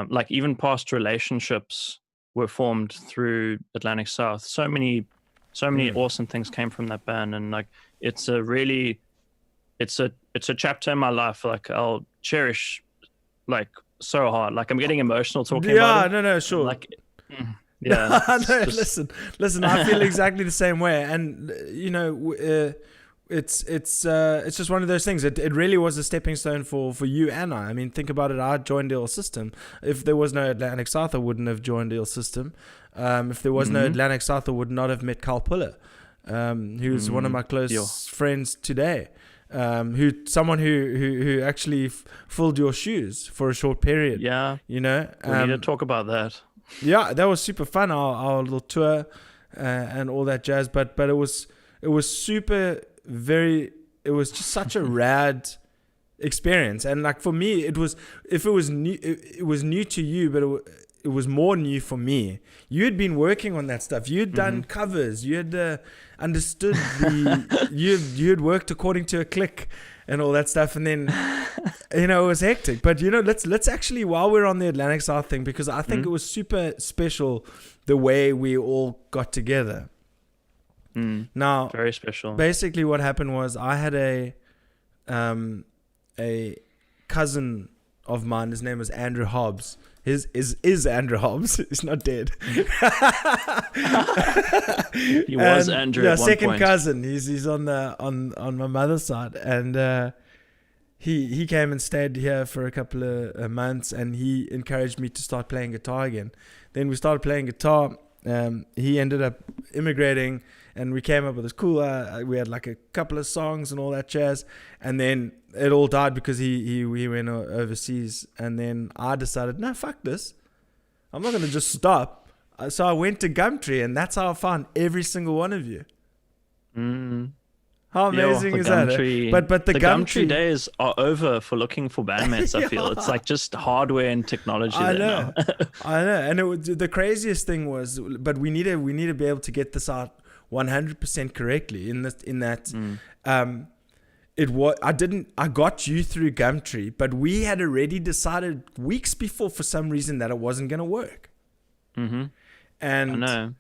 like even past relationships were formed through Atlantic South. So many awesome things came from that band, and like it's a chapter in my life like I'll cherish like so hard. Like I'm getting emotional talking about it. No, sure. Like yeah. No, listen, I feel exactly the same way. And you know, it's just one of those things. It really was a stepping stone for you and I. I mean, think about it. I joined Ill System. If there was no Atlantic South, I wouldn't have joined Ill System. If there was no Atlantic South, I would not have met Carl Puller, who's one of my close friends today. Someone who actually filled your shoes for a short period. Yeah, you know, we need to talk about that. Yeah, that was super fun. Our little tour and all that jazz. But it was super it was just such a rad experience. And like for me, it was new, it was new to you, but it was more new for me. You had been working on that stuff. You had done covers. You had understood you had worked according to a click and all that stuff. And then, you know, it was hectic. But, you know, let's actually, while we're on the Atlantic South thing, because I think it was super special the way we all got together. Now, very special. Basically what happened was I had a cousin of mine. His name was Andrew Hobbs. Is Andrew Hobbs. He's not dead. He was Andrew at one second point. cousin. He's on my mother's side, and he came and stayed here for a couple of months, and he encouraged me to start playing guitar again. Then we started playing guitar. He ended up immigrating, and we came up with this cool. We had like a couple of songs and all that jazz, and then it all died because he went overseas. And then I decided, no, fuck this. I'm not going to just stop. So I went to Gumtree, and that's how I found every single one of you. How amazing is that? But the Gumtree days are over for looking for bandmates. I feel it's like just hardware and technology. I know, I know. And the craziest thing was, but we need to be able to get this out 100% correctly. I got you through Gumtree, but we had already decided weeks before for some reason that it wasn't going to work. Mm-hmm. And I know.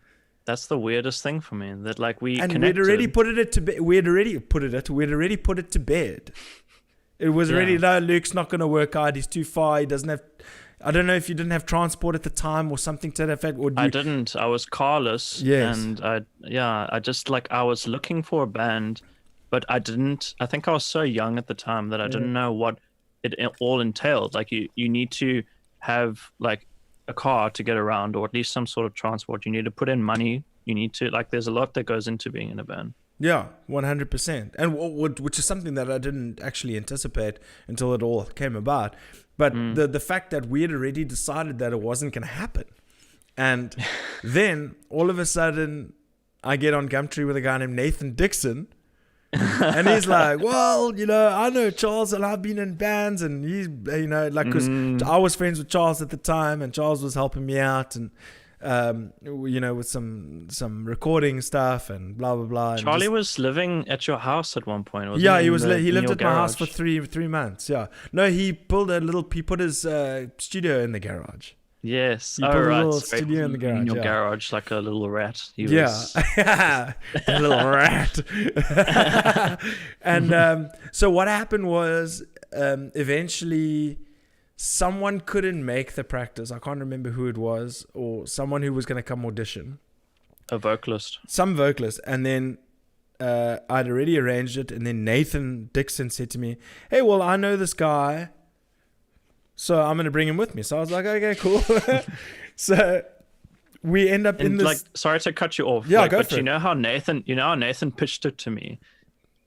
That's the weirdest thing for me. That like we'd connected. already put it to bed. We'd already put it to bed. It was already, no, Luke's not going to work out. He's too far. He doesn't have. I don't know if you didn't have transport at the time or something to that effect. Or I didn't. I was carless. Yes. And I just like, I was looking for a band, but I didn't. I think I was so young at the time that I didn't know what it all entailed. Like you need to have like a car to get around, or at least some sort of transport. You need to put in money. You need to like. There's a lot that goes into being in a band. Yeah, 100%. And which is something that I didn't actually anticipate until it all came about. But the fact that we had already decided that it wasn't going to happen. And then all of a sudden I get on Gumtree with a guy named Nathan Dixon. And he's like, well, I know Charles and I've been in bands, and he's, because I was friends with Charles at the time, and Charles was helping me out, and with some recording stuff and blah blah blah. Charlie was living at your house at one point, wasn't he? He was. He lived at my house garage? for three months. Yeah. No, he put his studio in the garage. Yes. He put a little studio in the garage. In your yeah. garage, like a little rat. A little rat. And so what happened was, eventually, someone couldn't make the practice. I can't remember who it was, or someone who was going to come audition. A vocalist. Some vocalist. And then I'd already arranged it. And then Nathan Dixon said to me, hey, well, I know this guy, so I'm going to bring him with me. So I was like, okay, cool. So we end up in this. Like, sorry to cut you off. Yeah, go but for it. You know how Nathan pitched it to me?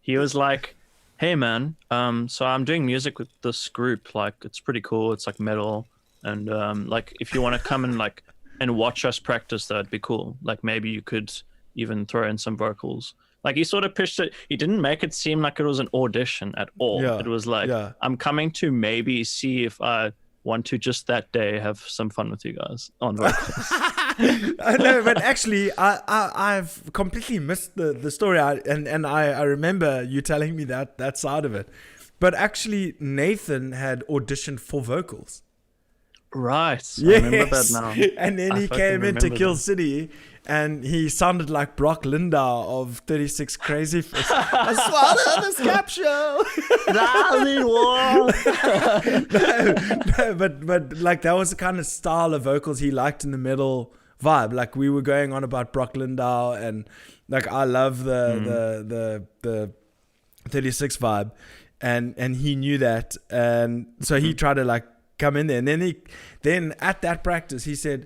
He was like, hey man, so I'm doing music with this group, like it's pretty cool, it's like metal, and like if you want to come and watch us practice, that'd be cool. Like maybe you could even throw in some vocals. Like he sort of pitched it. He didn't make it seem like it was an audition at all. Yeah, it was like, I'm coming to maybe see if I want to just that day have some fun with you guys on vocals. No, but actually, I've completely missed the story. I remember you telling me that side of it. But actually, Nathan had auditioned for vocals. Right. Yes. I remember that now. And then he came into Kill City, and he sounded like Brock Lindau of 36 Crazy Fish. I swallowed this capsule. No, but like that was the kind of style of vocals he liked in the metal vibe. Like we were going on about Brock Lindau, and like I love the 36 vibe, and he knew that, and so he tried to like come in there, and then at that practice he said,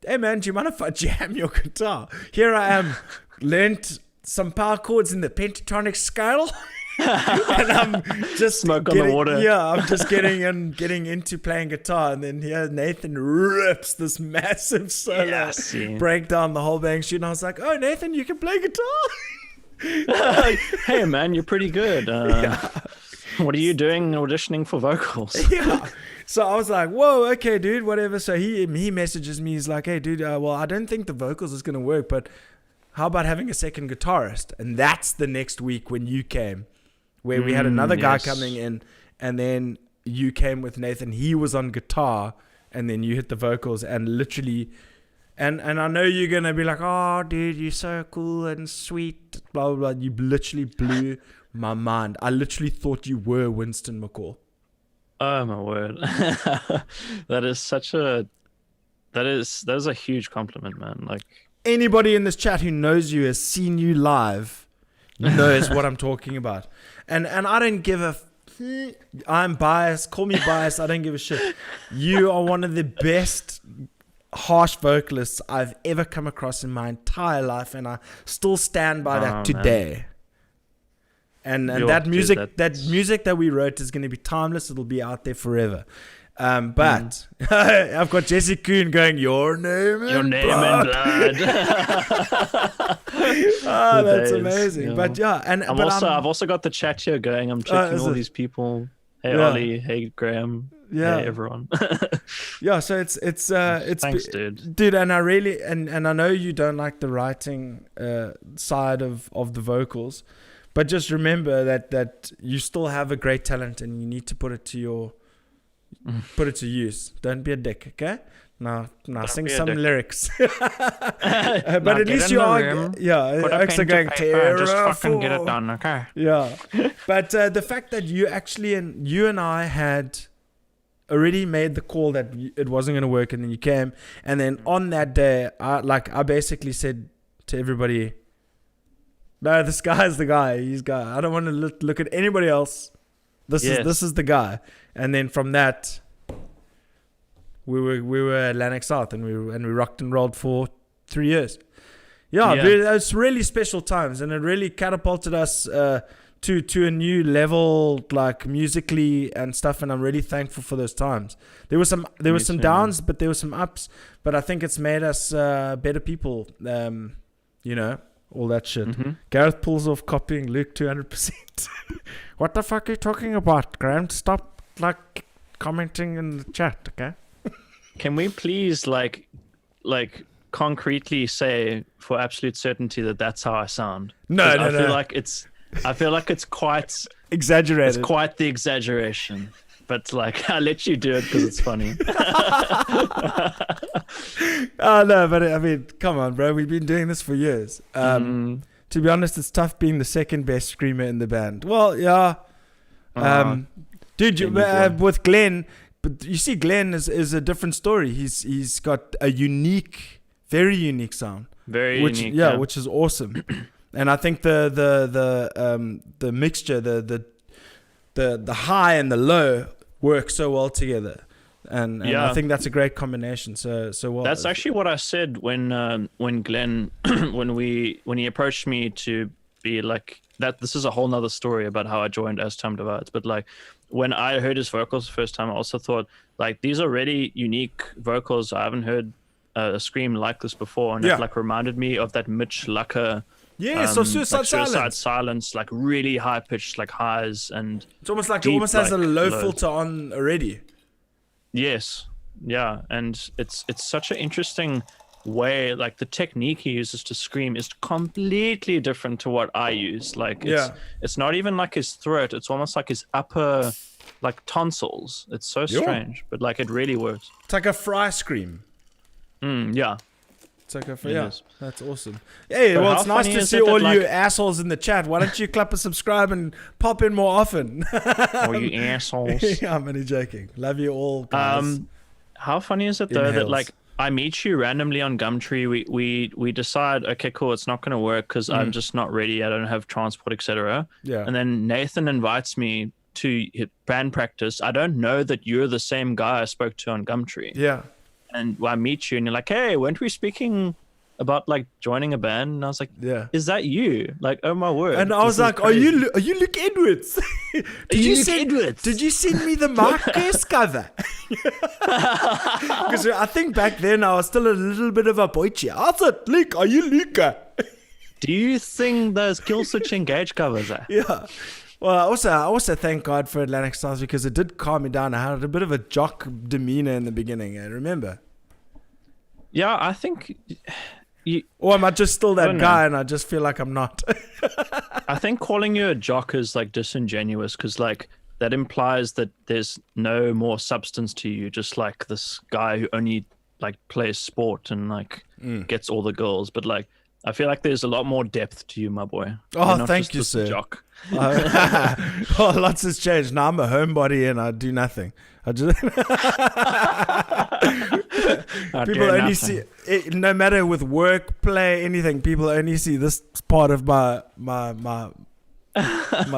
hey man, do you mind if I jam your guitar? Here I am, learnt some power chords in the pentatonic scale. And I'm just smoke on the water. Yeah, I'm just getting into playing guitar, and then here Nathan rips this massive solo, break down the whole bang shoot, and I was like, oh Nathan, you can play guitar. Hey man, you're pretty good. What are you doing auditioning for vocals? Yeah. So I was like, whoa, okay, dude, whatever. So he messages me. He's like, hey, dude, well, I don't think the vocals is going to work, but how about having a second guitarist? And that's the next week when you came, where we had another guy coming in, and then you came with Nathan. He was on guitar, and then you hit the vocals, and literally, and I know you're going to be like, oh, dude, you're so cool and sweet, blah, blah, blah. You literally blew my mind. I literally thought you were Winston McCall. Oh my word. That is a huge compliment, man. Like anybody in this chat who knows you has seen you live knows what I'm talking about. And I don't give a I'm biased, call me biased, I don't give a shit. You are one of the best harsh vocalists I've ever come across in my entire life, and I still stand by that today. Man. And that music that we wrote is going to be timeless. It'll be out there forever. But I've got Jesse Kuhn going, your name in blood. Oh, that's amazing. Yeah. But yeah, and I've also got the chat here going. I'm checking all these people. Hey Ollie, hey Graham, hey everyone. Yeah, so it's thanks, dude. And I really and I know you don't like the writing side of the vocals. But just remember that you still have a great talent, and you need to put it to use. Don't be a dick, okay? Now sing some lyrics. But at least you are, actually going terrible. Just fucking get it done, okay? Yeah. But the fact that you and I had already made the call that it wasn't going to work, and then you came, and then on that day, I basically said to everybody, no, this guy's the guy. I don't want to look at anybody else. This is the guy. And then from that, we were Atlantic South, and we rocked and rolled for 3 years. It's really special times, and it really catapulted us to a new level, like musically and stuff. And I'm really thankful for those times. There were some downs, but there were some ups. But I think it's made us better people. All that shit. Mm-hmm. Gareth pulls off copying Luke 200%. What the fuck are you talking about, Graham? Stop commenting in the chat, okay? Can we please like concretely say for absolute certainty that that's how I sound? No. I feel like it's quite exaggerated. It's quite the exaggeration. But I'll let you do it because it's funny. Oh no, but I mean, come on, bro. We've been doing this for years. To be honest, it's tough being the second best screamer in the band. Well, yeah. Dude, with Glenn, but you see, Glenn is a different story. He's got a very unique sound. Which is awesome. And I think the mixture, the high and the low work so well together, and I think that's a great combination. So well. That's actually what I said when Glenn when he approached me to be like that. This is a whole nother story about how I joined As Time Divides, but when I heard his vocals the first time, I also thought these are really unique vocals. I haven't heard a scream like this before, and it reminded me of that Mitch Lucker. So Suicide Silence, really high pitched, highs, and it's almost like it almost has a low filter on already. Yes, yeah, and it's such an interesting way. The technique he uses to scream is completely different to what I use. It's not even like his throat; it's almost like his upper, tonsils. It's so strange, but it really works. It's like a fry scream. Yeah. It's like that's awesome. Hey, well, it's nice to see all you assholes in the chat. Why don't you clap and subscribe and pop in more often? All you assholes. Yeah, I'm only joking. Love you all, guys. How funny is it though that I meet you randomly on Gumtree. We decide, okay, cool, it's not going to work because I'm just not ready. I don't have transport, etc. Yeah. And then Nathan invites me to band practice. I don't know that you're the same guy I spoke to on Gumtree. Yeah. And I meet you and you're like, hey, weren't we speaking about joining a band? And I was like, yeah, is that you? Oh my word. And I was like, are you Luke Edwards? Did you send me the Marcus cover? Because I think back then I was still a little bit of a boychi. I said, Luke, are you Luca? Do you sing those Kill Switch Engage covers? Yeah. Well, I also thank God for Atlantic Stars because it did calm me down. I had a bit of a jock demeanor in the beginning. I remember. Yeah, I think or am I just still that guy and I just feel like I'm not? I think calling you a jock is disingenuous because that implies that there's no more substance to you, just this guy who only plays sport and gets all the girls. But I feel like there's a lot more depth to you, my boy. Oh, thank you, sir. Jock. Lots has changed. Now I'm a homebody and I do nothing. I just people only see it, no matter with work, play, anything. People only see this part of my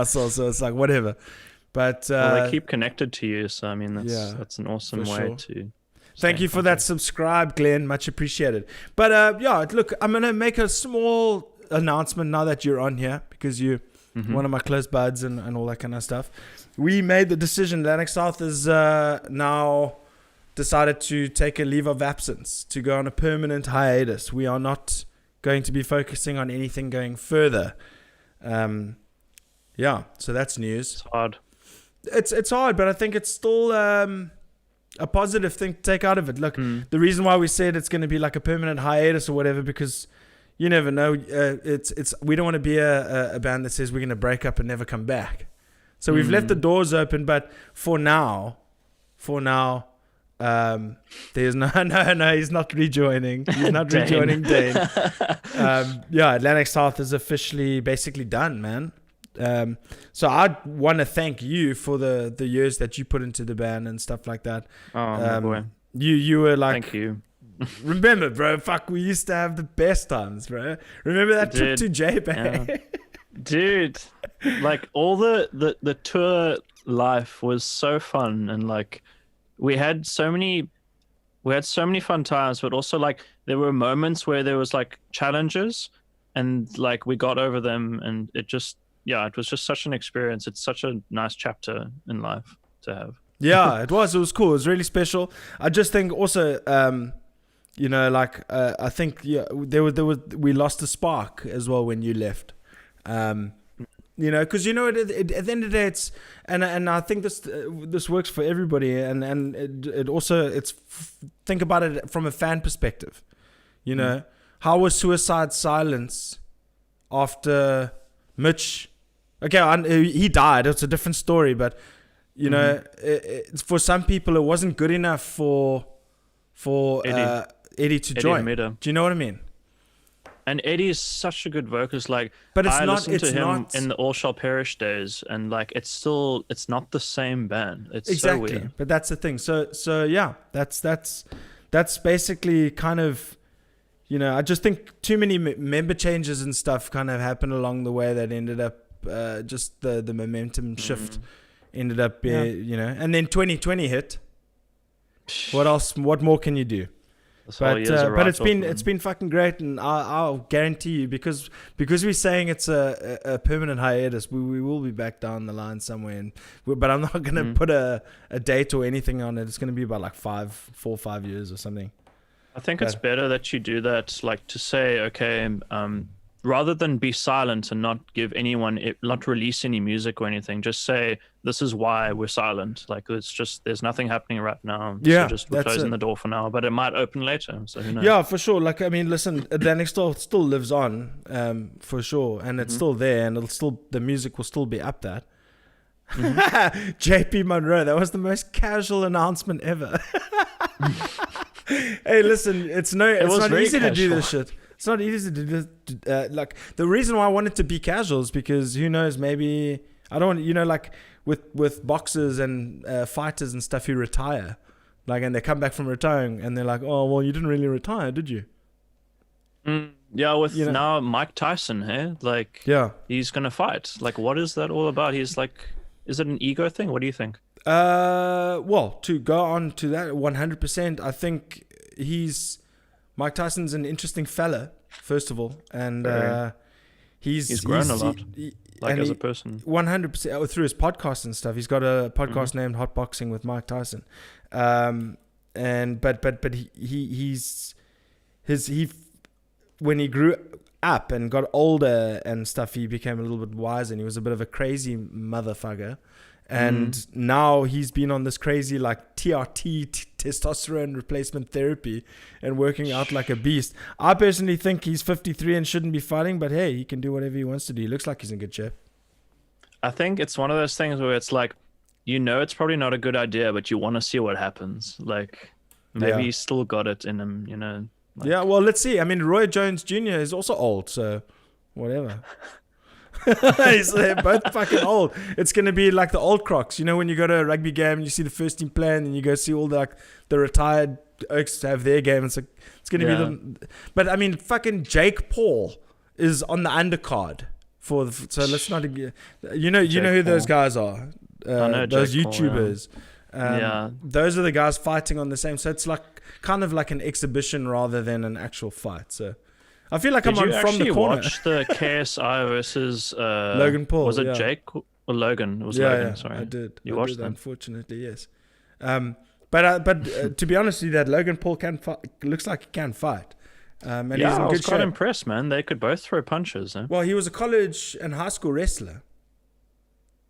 soul. So it's whatever. But they keep connected to you. So I mean, that's an awesome way to. Thank you for that subscribe, Glenn. Much appreciated. But look, I'm gonna make a small announcement now that you're on here because you're one of my close buds and all that kind of stuff. We made the decision. Atlantic South is now decided to take a leave of absence, to go on a permanent hiatus. We are not going to be focusing on anything going further. So that's news. It's hard. It's hard, but I think it's still a positive thing to take out of it. Look, the reason why we said it's going to be a permanent hiatus or whatever, because you never know. It's we don't want to be a band that says we're going to break up and never come back. So we've left the doors open, but for now, there's no, he's not rejoining. He's not rejoining Dane. Atlantic South is officially basically done, man. So I want to thank you for the years that you put into the band and stuff like that. Oh, my boy. You were like, thank you. Remember, bro, fuck, we used to have the best times, bro. Remember that trip to J-Bay? Yeah. Dude, like all the tour life was so fun, and like we had so many fun times, but also like there were moments where there was like challenges, and like we got over them, and it was just such an experience. It's such a nice chapter in life to have. Yeah, it was cool. It was really special. I just think also I think we lost the spark as well when you left. Because at the end of the day, it's and I think this works for everybody, and it also think about it from a fan perspective. How was Suicide Silence after Mitch? Okay, he died. It's a different story, but for some people, it wasn't good enough for Eddie to join. Do you know what I mean? And Eddie is such a good vocalist. Like, but I listened to him in the All Shall Perish days, and like it's not the same band. It's exactly. So weird. But that's the thing. So yeah, that's basically kind of, I just think too many member changes and stuff kind of happened along the way that ended up just the momentum shift ended up and then 2020 hit. What else? What more can you do? But it's been fucking great, and I'll guarantee you, because we're saying it's a permanent hiatus, we will be back down the line somewhere, but I'm not gonna put a date or anything on it. It's gonna be about like 4 or 5 years or something. I think it's better that you do that, like to say, okay, rather than be silent and not not release any music or anything, just say, this is why we're silent. Like, there's nothing happening right now. Yeah, so we're closing the door for now, but it might open later. So who knows? Yeah, for sure. Like, I mean, listen, Atlantic still lives on, for sure. And it's still there, and the music will still be up that. JP Monroe, that was the most casual announcement ever. Hey, listen, it's not easy to do this shit. It's not easy to do this. Like, the reason why I wanted to be casual is because who knows, maybe I don't want, like with boxers and fighters and stuff who retire, like, and they come back from retiring and they're like, oh, well, you didn't really retire, did you? Yeah, now Mike Tyson, hey? Like, he's going to fight. Like, what is that all about? He's like, is it an ego thing? What do you think? Well, to go on to that 100%, I think Mike Tyson's an interesting fella, first of all, and he's grown a lot, as a person. 100% through his podcast and stuff. He's got a podcast named Hot Boxing with Mike Tyson, but he when he grew up and got older and stuff, he became a little bit wiser, and he was a bit of a crazy motherfucker. And now he's been on this crazy like TRT, testosterone replacement therapy, and working out like a beast. I personally think he's 53 and shouldn't be fighting, but hey, he can do whatever he wants to do. He looks like he's in good shape. I think it's one of those things where it's like, it's probably not a good idea, but you want to see what happens. Like, maybe he's still got it in him, Like, yeah, well, let's see. I mean, Roy Jones Jr. is also old, so whatever. They're both fucking old. It's gonna be like the old crocs, when you go to a rugby game and you see the first team playing, and you go see all the retired oaks have their game. It's like, it's gonna be them. But I mean, fucking Jake Paul is on the undercard so let's not, you know who those guys are. I know those Jake YouTubers. Paul, those are the guys fighting on the same. So it's like kind of like an exhibition rather than an actual fight. So I feel like I'm from the corner. Did you watch the KSI versus Logan Paul? Was it Jake or Logan? It was Logan. Sorry, I did. You watched that? Unfortunately, yes. But to be honest with you, that Logan Paul looks like he can fight. And he's in I was good quite shape. impressed, man. They could both throw punches. Eh? Well, he was a college and high school wrestler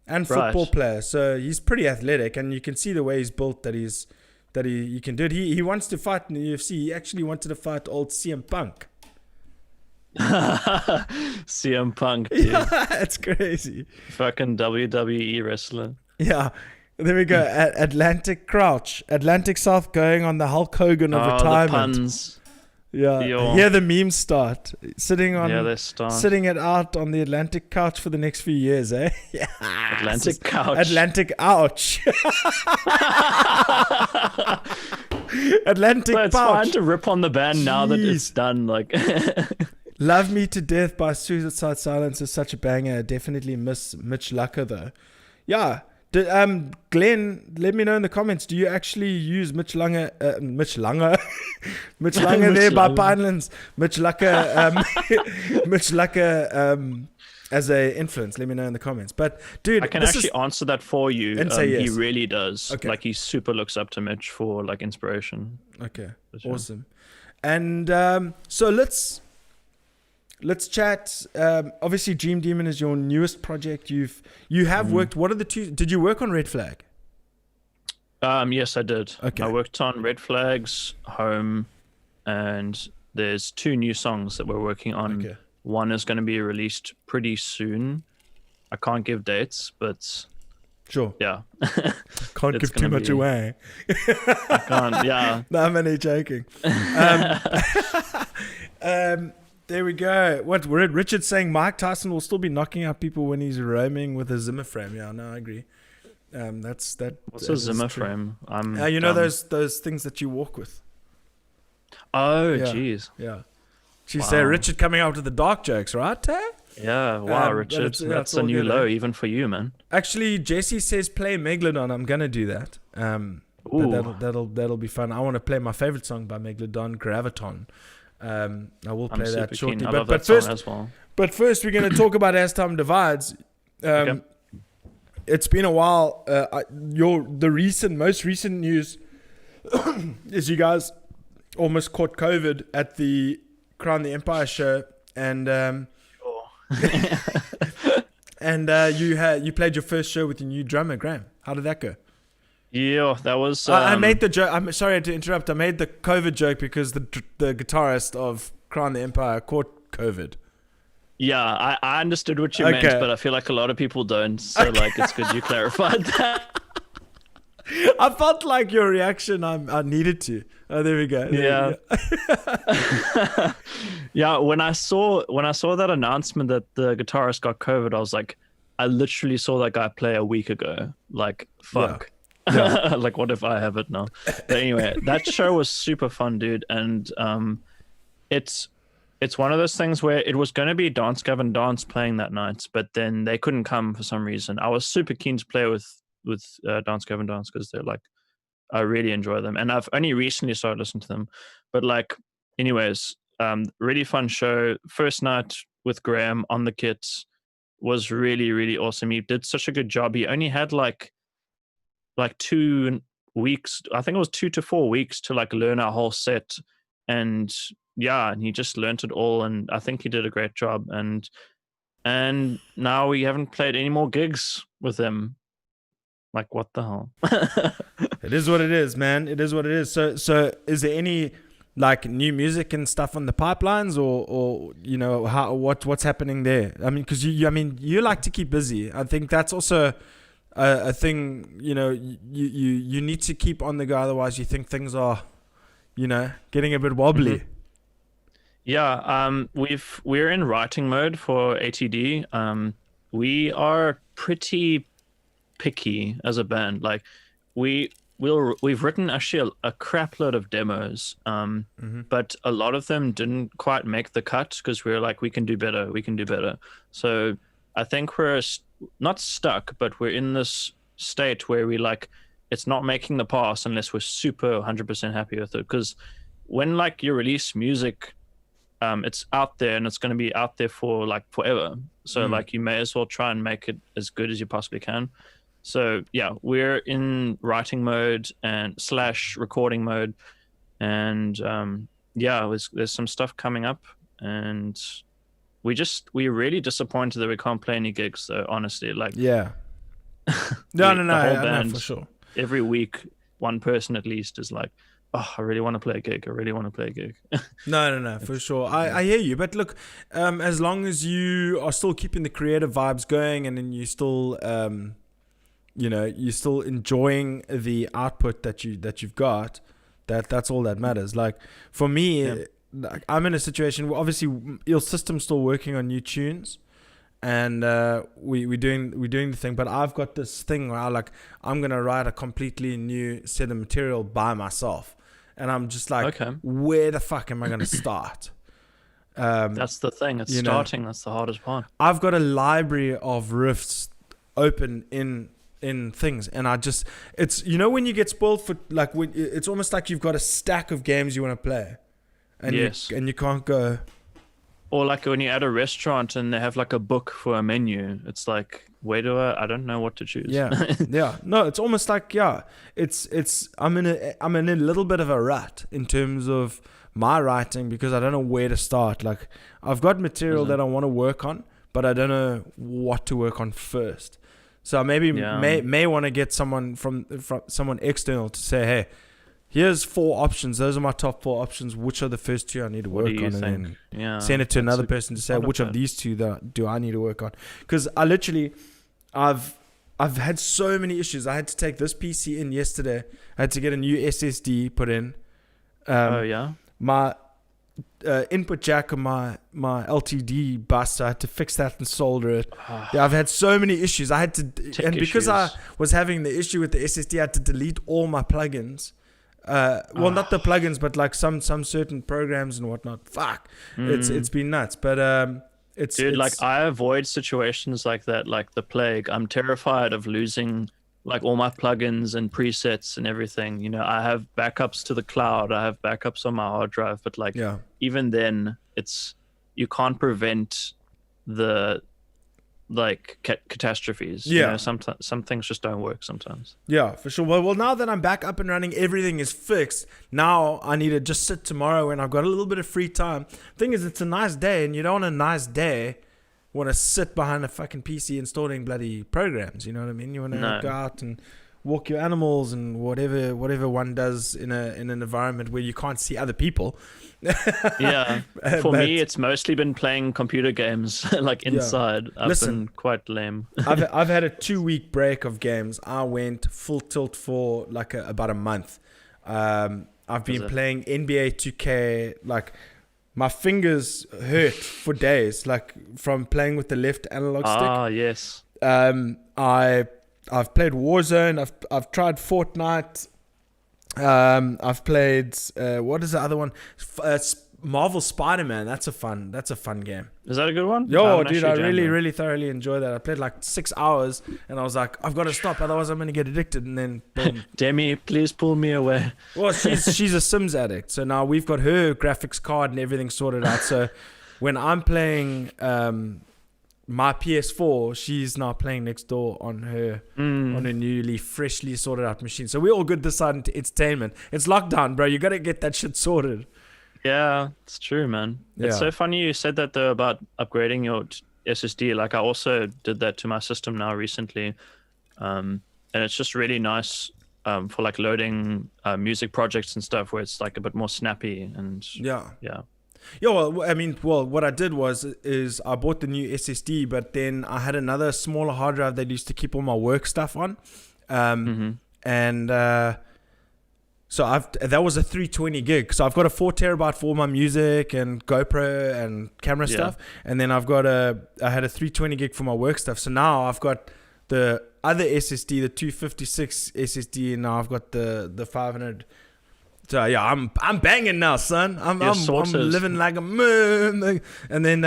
and football player, so he's pretty athletic, and you can see the way he's built that he can do it. He wants to fight in the UFC. He actually wanted to fight old CM Punk. CM Punk, dude. Yeah, it's crazy. Fucking WWE wrestler. Yeah. There we go. Atlantic Crouch. Atlantic South going on the Hulk Hogan of The retirement. puns. Yeah. Yo. Here the memes start. Sitting They start. sitting it out on the Atlantic couch for the next few years, eh? Yeah. Atlantic couch. Atlantic ouch. Atlantic So it's pouch. fine to rip on the band now that it's Jeez. done. Like, Love Me to Death by Suicide Silence is such a banger. Definitely miss Mitch Lucker though. Yeah. Glenn, let me know in the comments. Do you actually use Mitch Langer there Mitch by Langer. Pinelands? Mitch Lucker, Mitch Lucker as a influence? Let me know in the comments. But dude, I can this actually answer that for you. And say He yes. really does. Okay. Like, he super looks up to Mitch for like inspiration. okay, For sure. awesome. And so let's chat. Obviously, Dream Demon is your newest project. You have worked. What are the two? Did you work on Red Flag? Yes, I did. Okay. I worked on Red Flags, Home, and there's 2 new songs that we're working on. Okay. One is going to be released pretty soon. I can't give dates, but Sure. yeah. Can't It's give too gonna much be- away. I can't, yeah. No, I'm only joking. There we go. What Richard saying? Mike Tyson will still be knocking out people when he's roaming with a Zimmer frame. Yeah, no, I agree. What's What's a Zimmer frame? You know dumb. those things that you walk with. Oh, Yeah. jeez. Yeah. She said Wow. Richard coming out with the dark jokes, right? Tay? Yeah, wow, but Richard. it's That's all a new good, low eh? even for you, man. Actually, Jesse says play Megalodon. I'm gonna do that. But Ooh. that'll be fun. I want to play my favorite song by Megalodon, Graviton. I will I'm play super that shortly. keen. I But love that first, song as well. But first, we're going to talk about As Time Divides. Okay. It's been a while. The most recent news is you guys almost caught COVID at the Crown the Empire show, and you played your first show with your new drummer Graham. How did that go? Yeah, that was. I made the joke. I'm sorry to interrupt. I made the COVID joke because the guitarist of Crown the Empire caught COVID. Yeah, I understood what you meant, Okay. but I feel like a lot of people don't. So like, it's good you clarified that. I felt like your reaction. I needed to. Oh, there we go. Yeah. Yeah, when I saw that announcement that the guitarist got COVID, I was like, I literally saw that guy play a week ago. Like, fuck. Yeah. Like, what if I have it now? But anyway, that show was super fun, dude, and it's one of those things where it was going to be Dance Gavin Dance playing that night, but then they couldn't come for some reason. I was super keen to play with Dance Gavin Dance because they're like, I really enjoy them, and I've only recently started listening to them. But like, anyways, really fun show. First night with Graham on the kits was really, really awesome. He did such a good job. He only had like 2 weeks. I think it was 2 to 4 weeks to like learn our whole set, and yeah, and he just learned it all. And I think he did a great job. And now we haven't played any more gigs with him. Like, what the hell? It is what it is, man. It is what it is. So is there any like new music and stuff on the pipelines, or you know what's happening there? I mean, because you like to keep busy. I think that's also a thing. You know, you need to keep on the go, otherwise you think things are, getting a bit wobbly. Mm-hmm. Yeah, we're in writing mode for ATD. We are pretty picky as a band. Like, we've written actually a crap load of demos, but a lot of them didn't quite make the cut because we're like, we can do better. So I think we're not stuck, but we're in this state where we like, it's not making the pass unless we're super 100% happy with it. Because when like you release music, it's out there and it's going to be out there for like forever. So like, you may as well try and make it as good as you possibly can. So yeah, we're in writing mode and / recording mode, and there's some stuff coming up, and we're really disappointed that we can't play any gigs. So honestly, like, Yeah. No, the whole I know band, for sure. every week, one person at least is like, oh, I really want to play a gig. I really want to play a gig. No, for sure. I hear you. But look, as long as you are still keeping the creative vibes going, and then you still, you're still enjoying the output that you've got, that's all that matters. Like for me, like, I'm in a situation where obviously your system's still working on new tunes, and we're doing the thing. But I've got this thing where I'm gonna write a completely new set of material by myself. And I'm just like, where the fuck am I going to start? That's the thing. It's starting. That's the hardest part. I've got a library of riffs open in things. And it's, when you get spoiled for, like, it's almost like you've got a stack of games you want to play. And you can't go. Or like when you're at a restaurant and they have like a book for a menu. It's like, where do I don't know what to choose. Yeah. No, it's almost like, I'm in a little bit of a rut in terms of my writing, because I don't know where to start. Like, I've got material that I want to work on, but I don't know what to work on first. So I may want to get someone from someone external to say, hey, here's 4 options. Those are my top 4 options. Which are the first 2 I need to work on? And then send it to another person to say, which of these 2 do I need to work on? Because I've had so many issues. I had to take this PC in yesterday. I had to get a new SSD put in. My input jack on my LTD bus, I had to fix that and solder it. I've had so many issues. I had to, because I was having the issue with the SSD, I had to delete all my plugins. Well, not the plugins, but like some certain programs and whatnot. Fuck, it's been nuts. But like I avoid situations like that, like the plague. I'm terrified of losing like all my plugins and presets and everything. I have backups to the cloud. I have backups on my hard drive, but like even then, you can't prevent the like catastrophes. Some things just don't work sometimes. Yeah, for sure. Well, now that I'm back up and running, everything is fixed. Now I need to just sit tomorrow when I've got a little bit of free time. Thing is, it's a nice day, and you don't on a nice day want to sit behind a fucking PC installing bloody programs. You know what I mean? You want to go out and walk your animals and whatever one does in an environment where you can't see other people. For me, it's mostly been playing computer games like inside. I've been quite lame. I've had a 2-week break of games. I went full tilt for like about a month. I've been playing NBA 2K. Like, my fingers hurt for days, like from playing with the left analog stick. Yes. I've played Warzone. I've tried Fortnite. I've played what is the other one? Marvel Spider-Man. That's a fun game. Is that a good one? Yo, dude, I really thoroughly enjoy that. I played like 6 hours, and I was like, I've got to stop, otherwise I'm gonna get addicted. And then boom. Demi, please pull me away. Well, she's a Sims addict, so now we've got her graphics card and everything sorted out. So when I'm playing my PS4, she's now playing next door on her newly freshly sorted out machine. So we're all good this side into entertainment. It's lockdown, bro. You gotta get that shit sorted. Yeah, it's true, man. It's so funny you said that though about upgrading your SSD. Like, I also did that to my system now recently, and it's just really nice for like loading music projects and stuff where it's like a bit more snappy and Yeah, well, I mean, what I did is I bought the new SSD, but then I had another smaller hard drive that used to keep all my work stuff on, and so that was a 320 gig. So I've got a 4 terabyte for all my music and GoPro and camera stuff, and then I had a 320 gig for my work stuff. So now I've got the other SSD, the 256 SSD, and now I've got the 500. So yeah, I'm banging now, son. I'm living like a man. And then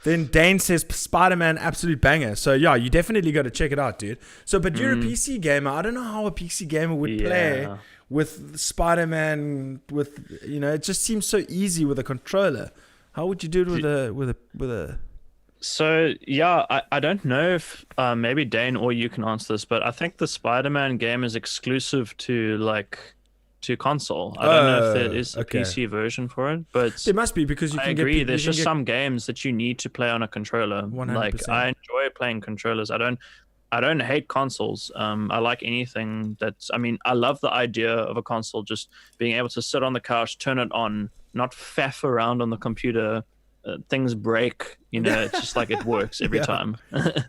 then Dane says Spider-Man absolute banger. So yeah, you definitely got to check it out, dude. So but you're a PC gamer. I don't know how a PC gamer would play with Spider-Man. It just seems so easy with a controller. How would you do it with a So yeah, I don't know if maybe Dane or you can answer this, but I think the Spider-Man game is exclusive to console. I don't know if there is a PC version for it, but there must be, because I agree. There's just some games that you need to play on a controller. 100%. Like, I enjoy playing controllers. I don't I don't hate consoles. I like anything that's. I mean, I love the idea of a console just being able to sit on the couch, turn it on, not faff around on the computer. Things break, it's just like it works every time.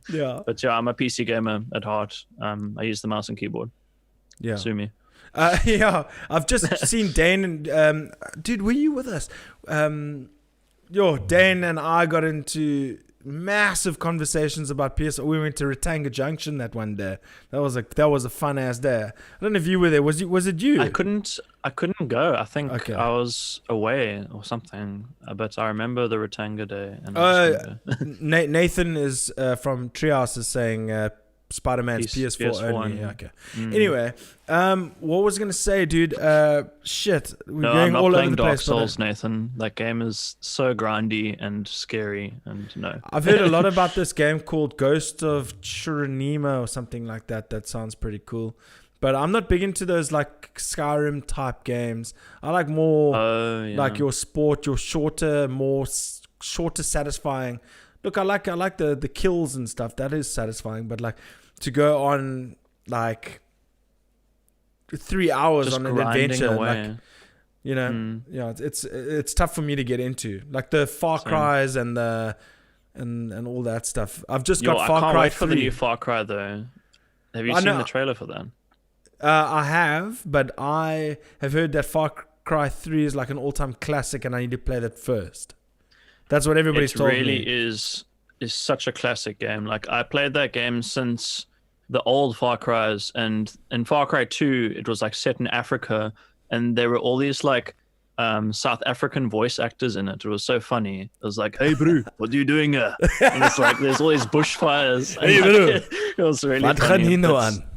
Yeah. But yeah, I'm a PC gamer at heart. I use the mouse and keyboard. Yeah. Sue me. Yeah, I've just seen Dane and dude, were you with us? Dane and I got into massive conversations about PS. We went to Ratanga Junction that one day. That was a fun ass day. I don't know if you were there. Was it you? I couldn't go. I think Okay. I was away or something. But I remember the Ratanga day. And Nathan is from Treehouse is saying Spider-Man's PS4 only. Yeah, okay. Anyway, what was I gonna say, dude? Shit, we're No, going I'm not all over playing the Dark place. Souls, Nathan. That game is so grindy and scary, and no. I've heard a lot about this game called Ghost of Tsushima or something like that. That sounds pretty cool. But I'm not big into those like Skyrim type games. I like more like your sport, your shorter, satisfying. Look, I like the kills and stuff. That is satisfying. But like to go on like 3 hours just on an grinding adventure, away. like it's tough for me to get into. Like the Far Cries and the and all that stuff. I've just got Far I can't Cry wait 3. for the new Far Cry though. Have you seen the trailer for that? I have, but I have heard that Far Cry 3 is like an all-time classic, and I need to play that first. That's what everybody's told me. It really is such a classic game. Like I played that game since the old Far Cries, and in Far Cry 2, it was like set in Africa, and there were all these like South African voice actors in it. It was so funny. It was like, "Hey, bro, what are you doing here?" And it's like there's all these bushfires. Hey, bro, it was really wat gaan funny. hier nou aan?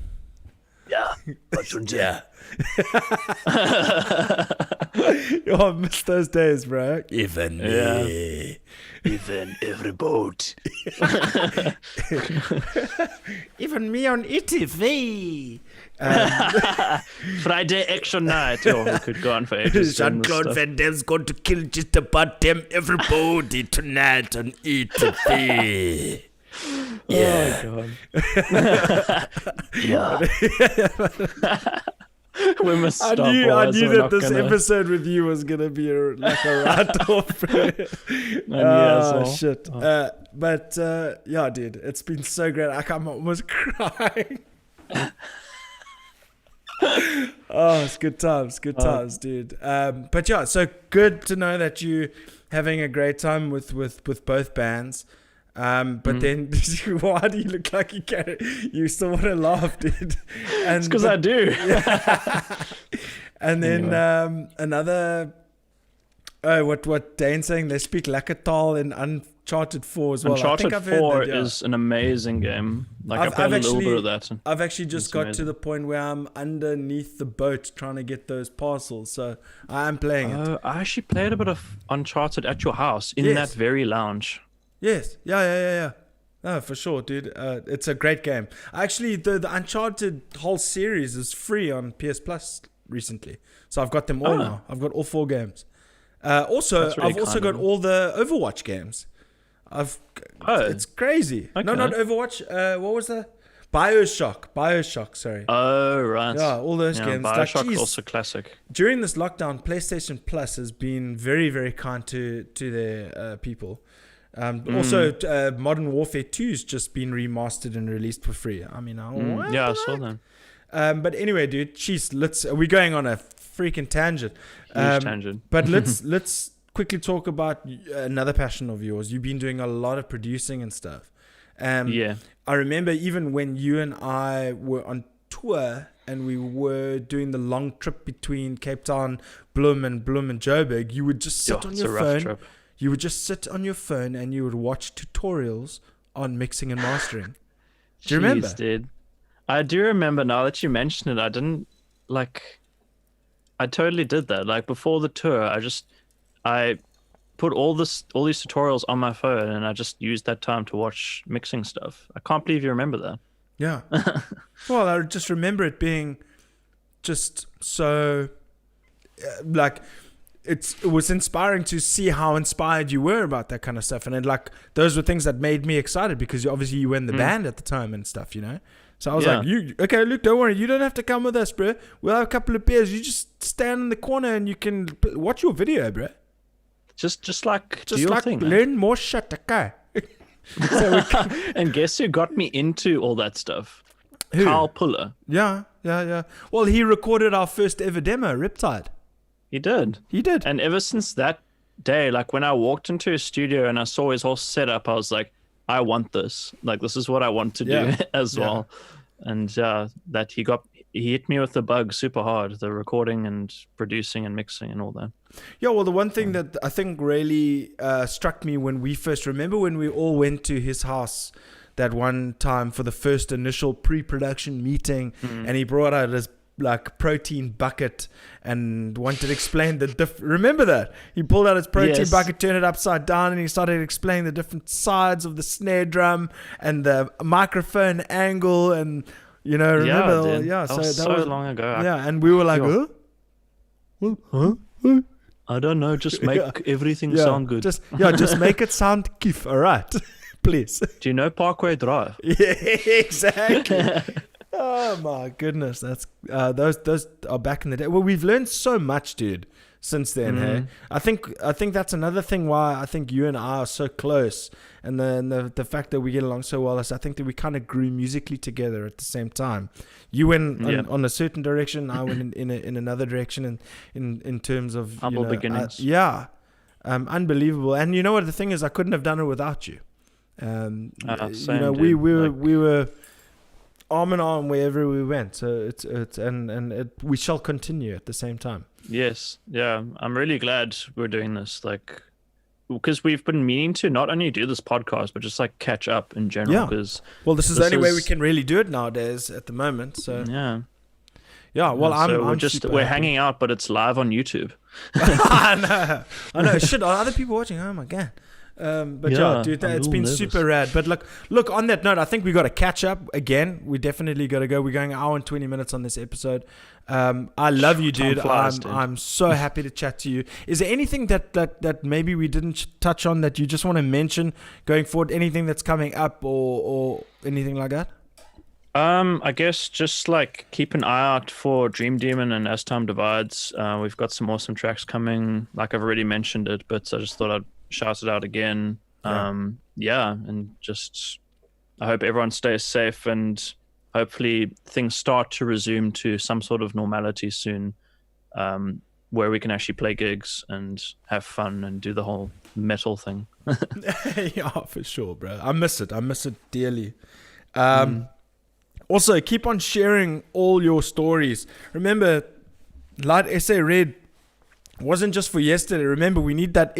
Yeah, wat doen jy? Yo, I miss those days, bro. Even Yeah. me. Even every boat. Even me on ETV. Friday action night. Oh, we could go on for ages. doing this Jean-Claude stuff. Van Damme's going to kill just about damn everybody tonight on ETV. Yeah. Oh, God. Yeah. We must I stop. knew otherwise we're that not this gonna- episode with you was gonna be like a write-off. well. Shit. But yeah, dude, it's been so great. I'm almost crying. Oh, it's good times, dude. But yeah, so good to know that you having a great time with both bands. But then why do you look like you still want to laugh, dude? And It's because I do. and then another what Dane's saying, they speak Lakatal in Uncharted 4 as well. I Uncharted think I've heard 4 that, yeah. is an amazing game. Like I've I've played a little actually- bit of that. I've actually just It's got to amazing. the point where I'm underneath the boat trying to get those parcels, so I am playing it. I actually played a bit of Uncharted at your house in Yes. that very lounge. Yes, yeah. No, for sure, dude. It's a great game. Actually, the Uncharted whole series is free on PS Plus recently, so I've got them all now. I've got all 4 games. Also, That's really I've also kind got of all the Overwatch games. It's crazy. No, Okay. not Overwatch. What was that? Bioshock. Sorry. Oh, right. Yeah, all those games. Like, Bioshock geez, also classic. during this lockdown, PlayStation Plus has been very, very kind to their people. Also, Modern Warfare 2's just been remastered and released for free. I mean, Yeah, I saw that. But anyway, dude, we're going on a freaking tangent. Huge tangent. But let's quickly talk about another passion of yours. You've been doing a lot of producing and stuff. Yeah. I remember even when you and I were on tour and we were doing the long trip between Cape Town, Bloem and Joburg, you would just sit on it's a your rough phone. trip. You would just sit on your phone and you would watch tutorials on mixing and mastering. Do you remember? Jeez, dude. I do remember now that you mention it. I didn't I totally did that. Like before the tour, I put all these tutorials on my phone and I just used that time to watch mixing stuff. I can't believe you remember that. Yeah. Well, I just remember it being just so like it was inspiring to see how inspired you were about that kind of stuff, and then like those were things that made me excited because obviously you were in the band at the time and stuff, you know. So I was like, okay, Luke, don't worry, you don't have to come with us, bro. We'll have a couple of beers. You just stand in the corner and you can watch your video, bro. Just do your thing, learn man. more shit, okay? And guess who got me into all that stuff? Who? Carl Puller. Yeah. Well, he recorded our first ever demo, Riptide. He did. And ever since that day, like when I walked into his studio and I saw his whole setup, I was like, I want this. Like, this is what I want to do as well. And that he hit me with the bug super hard, the recording and producing and mixing and all that. Yeah, well, the one thing that I think really struck me when we all went to his house that one time for the first initial pre-production meeting, and he brought out his like protein bucket and wanted to explain remember that? He pulled out his protein bucket, turned it upside down, and he started explaining the different sides of the snare drum and the microphone angle, and you know, remember? That was so long ago. Yeah, and we were like, huh? I don't know, just make everything sound good. Just make it sound kiff, all right? Please. Do you know Parkway Drive? Yeah, exactly. Oh my goodness, that's those are back in the day. Well, we've learned so much, dude, since then. Hey, I think that's another thing why I think you and I are so close, and the fact that we get along so well is I think that we kind of grew musically together at the same time. You went on a certain direction, I went in another direction, in terms of humble beginnings. Unbelievable. And you know what the thing is, I couldn't have done it without you. Same, you know, we were arm in arm wherever we went, so we shall continue at the same time. Yes, yeah, I'm really glad we're doing this, like, because we've been meaning to not only do this podcast but just like catch up in general. Because this is the only way we can really do it nowadays at the moment. So well, we're hanging out, but it's live on YouTube. I know. Shit, are other people watching? Oh my god. Dude, it's been super rad. But look, on that note, I think we got to catch up again. We definitely got to go. We're going an hour and 20 minutes on this episode. I love you, dude. I'm so happy to chat to you. Is there anything that maybe we didn't touch on that you just want to mention going forward? Anything that's coming up or anything like that? I guess just like keep an eye out for Dream Demon and As Time Divides. We've got some awesome tracks coming. Like I've already mentioned it, but I just thought I'd shout it out again. And just I hope everyone stays safe, and hopefully things start to resume to some sort of normality soon, where we can actually play gigs and have fun and do the whole metal thing. Yeah, for sure, bro. I miss it dearly. Also, keep on sharing all your stories. Remember, Light Essay Red wasn't just for yesterday. Remember, we need that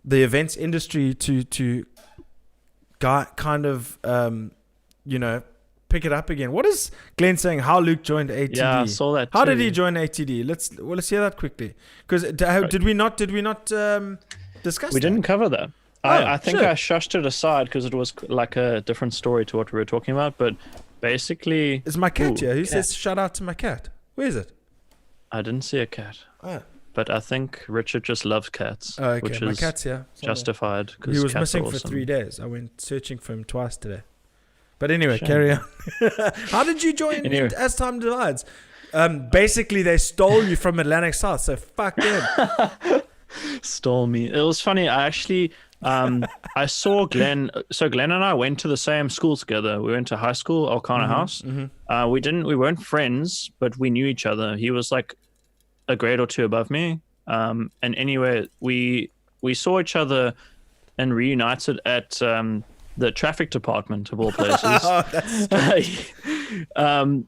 the events industry to kind of pick it up again. What is Glenn saying? How Luke joined ATD? Yeah, I saw that. How did he join ATD? Let's hear that quickly. Because did we not discuss? We didn't cover that. I think sure. I shushed it aside because it was like a different story to what we were talking about. But basically, it's my cat here. Who says shout out to my cat? Where is it? I didn't see a cat. Oh. But I think Richard just loves cats. Oh, okay. Which My is cat's here. justified. He was cats missing are for awesome. 3 days. I went searching for him twice today. But anyway, carry on. How did you join As Time Divides? Basically, they stole you from Atlantic South, so fuck them. Stole me. It was funny. I actually, I saw Glenn. So Glenn and I went to the same school together. We went to high school, Elkanah House. Mm-hmm. We weren't friends, but we knew each other. He was like a grade or two above me. And anyway, we saw each other and reunited at the traffic department of all places.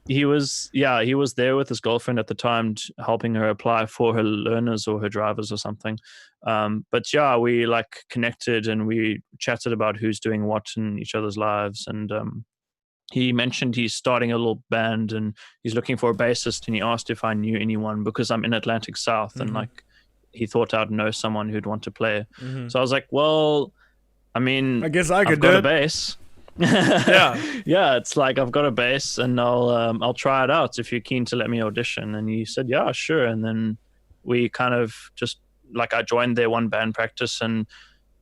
He was there with his girlfriend at the time, helping her apply for her learners or her drivers or something. But yeah, we like connected and we chatted about who's doing what in each other's lives. And he mentioned he's starting a little band and he's looking for a bassist, and he asked if I knew anyone because I'm in Atlantic South, and like he thought I'd know someone who'd want to play. So I was like, well, I mean, I guess I've got do a it. bass. Yeah. It's like I've got a bass and I'll try it out if you're keen to let me audition. And he said, yeah, sure. And then we kind of just like I joined their one band practice, and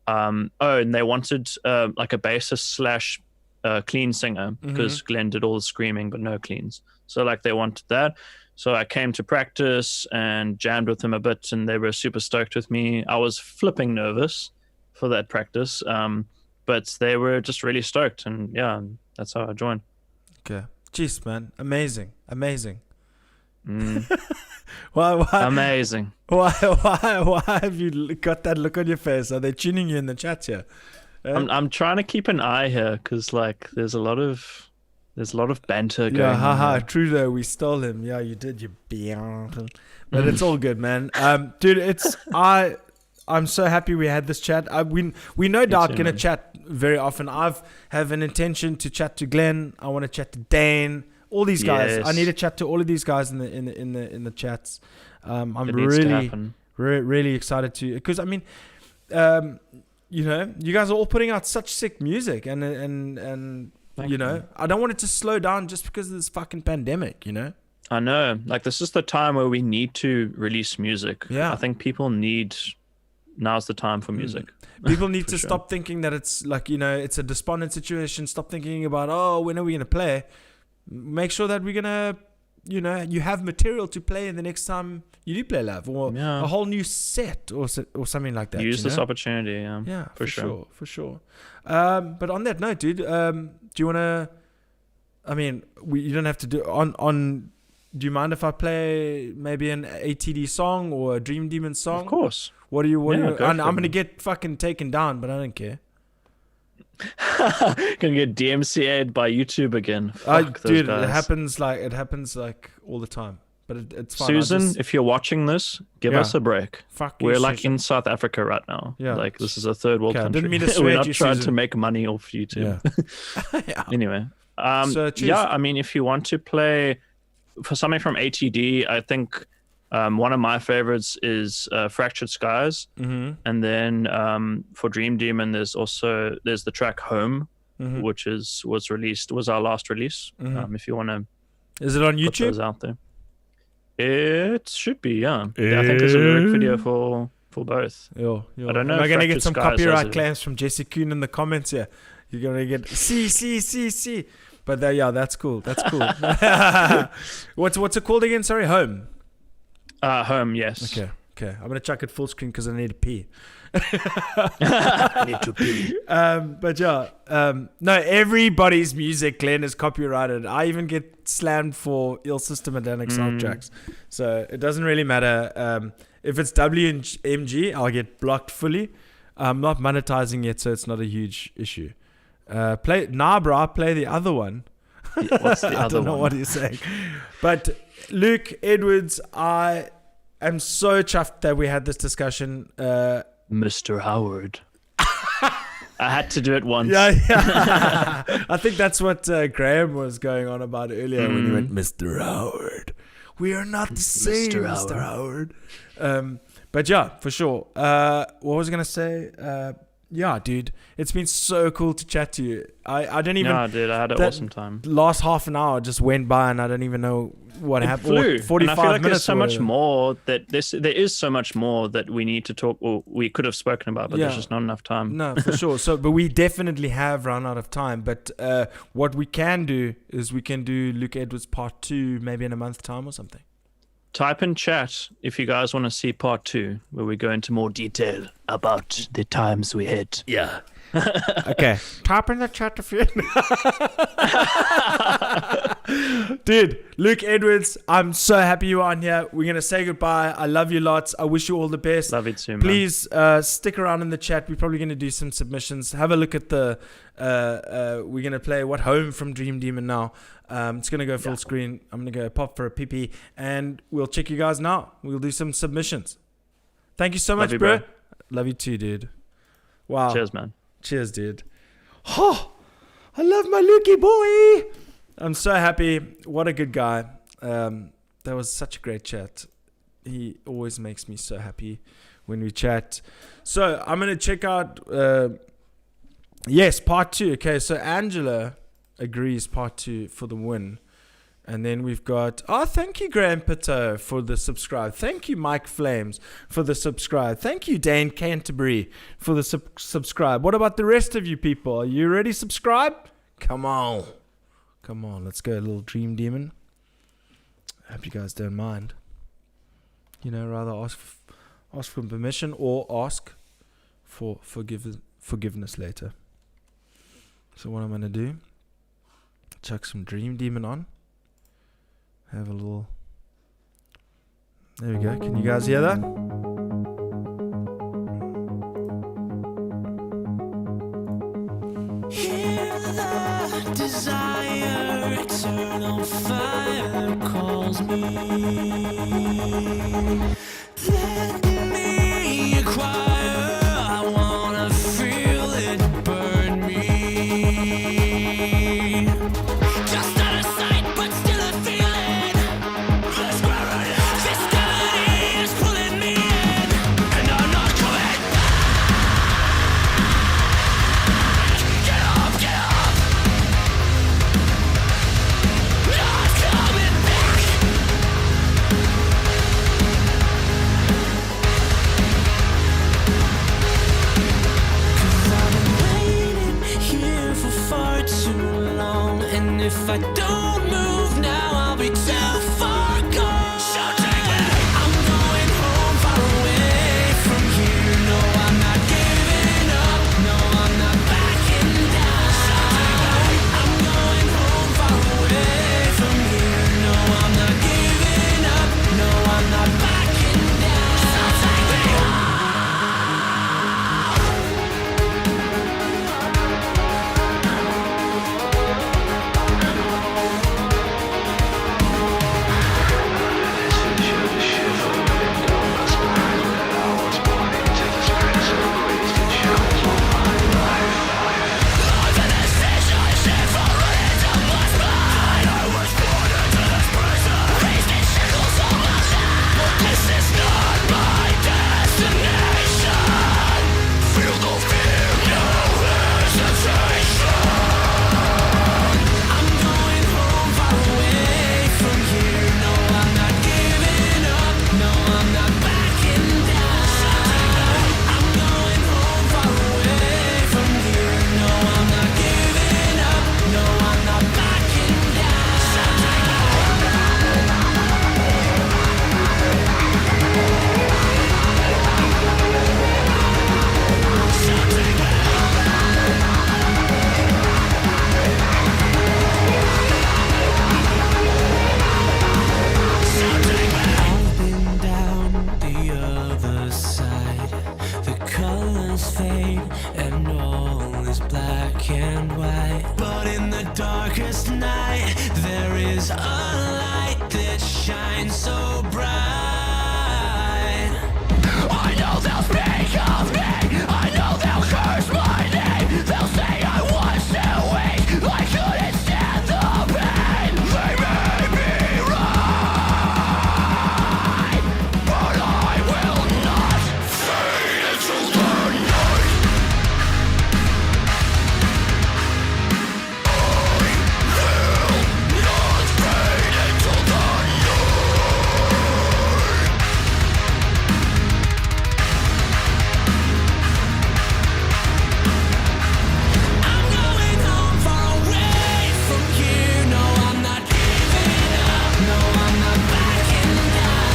and they wanted like a bassist slash clean singer because Glenn did all the screaming but no cleans. So like they wanted that. So I came to practice and jammed with them a bit, and they were super stoked with me. I was flipping nervous for that practice, but they were just really stoked, and yeah, that's how I joined. Okay. Jeez, man. Amazing. Why? Amazing. Why have you got that look on your face? Are they tuning you in the chat here? I'm trying to keep an eye here because like there's a lot of banter going on. Haha, true though, we stole him. Yeah, you did, you beyond. But it's all good, man. Dude, I'm so happy we had this chat. We no doubt gonna chat very often. Have an intention to chat to Glenn. I want to chat to Dane. All these guys. Yes. I need to chat to all of these guys in the chats. I'm It needs to really happen. really excited to, because I mean, you know, you guys are all putting out such sick music, and Thank you know, you. I don't want it to slow down just because of this fucking pandemic, you know? I know. Like this is the time where we need to release music. Yeah. I think people need. Now's the time for music. People need to sure. stop thinking that it's like, you know, it's a despondent situation. Stop thinking about, oh, when are we going to play? Make sure that we're going to, you know, you have material to play in the next time you do play live, or Yeah. a whole new set or something like that. Use you this know? opportunity. Yeah. Yeah, for sure. For sure. But on that note, dude, do you want to, I mean, you don't have to do do you mind if I play maybe an ATD song or a Dream Demon song? Of course. What do you, go I'm for going to it. get fucking taken down, but I don't care. Gonna get DMCA'd by YouTube again. Fuck those Dude, guys. it happens like all the time, but it's fine. Susan, if you're watching this, give Yeah. us a break. Fuck you, We're like Susan. in South Africa right now. Yeah. Like this is a third world Okay, I country. didn't mean to swear We're at not you, trying Susan. to make money off YouTube. Yeah. Yeah. Anyway, So, cheers. yeah, I mean, if you want to play for something from ATD, I think one of my favorites is Fractured Skies, and then for Dream Demon, there's the track Home, which was our last release. If you want to Is it on put YouTube? those out there, it should be. Yeah, I think there's a lyric video for both. Yo. I don't know Am I if going to get Fractured some Skies has copyright it. claims from Jesse Kuhn in the comments here? You're going to get see. But yeah, that's cool. That's cool. What's it called again? Sorry, Home. Home, yes. Okay. I'm going to chuck it full screen because I need to pee. I need to pee. But yeah, no, everybody's music, Glenn, is copyrighted. I even get slammed for ill systematic soundtracks. So it doesn't really matter. If it's WMG, I'll get blocked fully. I'm not monetizing yet, so it's not a huge issue. Play the other one. What's the I other don't know one? what he's saying. But Luke Edwards, I am so chuffed that we had this discussion. Mr. Howard. I had to do it once. Yeah. I think that's what Graham was going on about earlier when he went, Mr. Howard. We are not the same, Mr. Howard. But yeah, for sure. What was I going to say? Yeah, dude, it's been so cool to chat to you. I don't even... No, dude, I had an awesome time. Last half an hour just went by and I don't even know what happened. Flew. Or 45 and I feel like minutes there's so or much whatever. more there is so much more that we need to talk, or we could have spoken about, but Yeah. there's just not enough time. No, for sure. But we definitely have run out of time. But what we can do is we can do Luke Edwards part 2 maybe in a month's time or something. Type in chat if you guys want to see part 2, where we go into more detail about the times we had. Yeah. Okay. Type in the chat if you... Dude, Luke Edwards, I'm so happy you are on here. We're going to say goodbye. I love you lots. I wish you all the best. Love it too, man. Please stick around in the chat. We're probably going to do some submissions. Have a look at the... we're going to play What Home from Dream Demon now. It's going to go full screen. I'm going to go pop for a pee-pee. And we'll check you guys now. We'll do some submissions. Thank you so much, Love you, bro. bro. Love you too, dude. Wow. Cheers, man. Cheers, dude. Oh, I love my Lukey boy. I'm so happy. What a good guy. That was such a great chat. He always makes me so happy when we chat. So I'm going to check out... yes, part 2. Okay, so Angela agrees part 2 for the win. And then we've got, thank you, Graham Pitto, for the subscribe. Thank you, Mike Flames, for the subscribe. Thank you, Dane Canterbury, for the subscribe. What about the rest of you people? Are you already subscribed? Come on. Come on, let's go, little Dream Demon. I hope you guys don't mind. You know, rather ask for permission or ask for forgiveness later. So what I'm going to do, chuck some Dream Demon on. Have a little... There we go. Can you guys hear that? Hear the desire, eternal fire calls me. Let me acquire, I wanna feel it burn me. Just out of sight, but still a feeling. This gravity is pulling me in, and I'm not coming back. Get up, get up. Not coming back. Cause I've been waiting here for far too long, and if I don't move now, I'll be too far gone. So take me. I'm going home, far away from here. No, I'm not giving up. No, I'm not backing down. So take me. I'm going home, far away from here. No, I'm not giving up. No, I'm not backing down. So take me home. I'm going home, far away from here. No, I'm not giving up. No, I'm not backing down. I'm going home, far away from here. No, I'm not giving up. No, I'm not backing I've been down the other side. The colors fade and all is black and white. But in the darkest night, there is a light that shines so bright. I know they'll speak of me. I know they'll curse my name. They'll say I was too weak. I couldn't stand the pain. They made me right, but I will not fade into the night. I will not fade into the I'm going home, far away from here. No, I'm not giving up. No, I'm not backing down.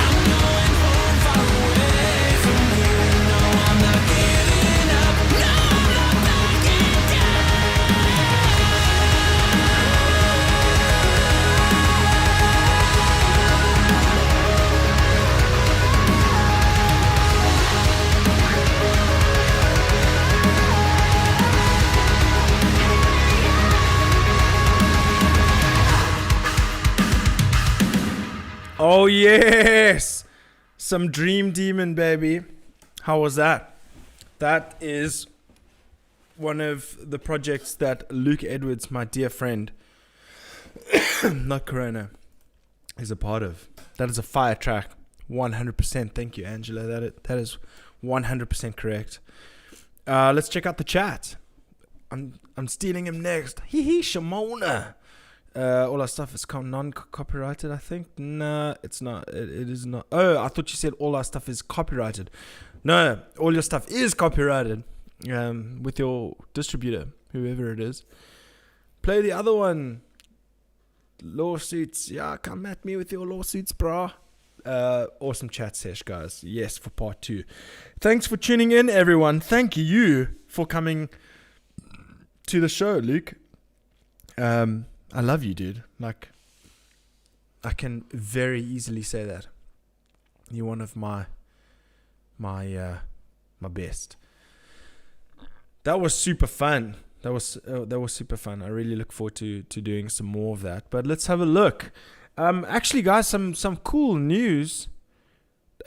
I'm going home, far away from here. No, I'm not giving up. No, I'm not backing Oh, yes. Some Dream Demon, baby. How was that? That is one of the projects that Luke Edwards, my dear friend, not Corona, is a part of. That is a fire track. 100%. Thank you, Angela. That is 100% correct. Let's check out the chat. I'm stealing him next. Hee Shimona. All our stuff is non-copyrighted, I think. No, it's not. It is not. Oh, I thought you said all our stuff is copyrighted. No, all your stuff is copyrighted with your distributor, whoever it is. Play the other one. Lawsuits. Yeah, come at me with your lawsuits, brah. Awesome chat sesh, guys. Yes, for part 2. Thanks for tuning in, everyone. Thank you for coming to the show, Luke. I love you, dude. Like, I can very easily say that. You're one of my best. That was super fun. That was super fun. I really look forward to doing some more of that. But let's have a look. Actually, guys, some cool news.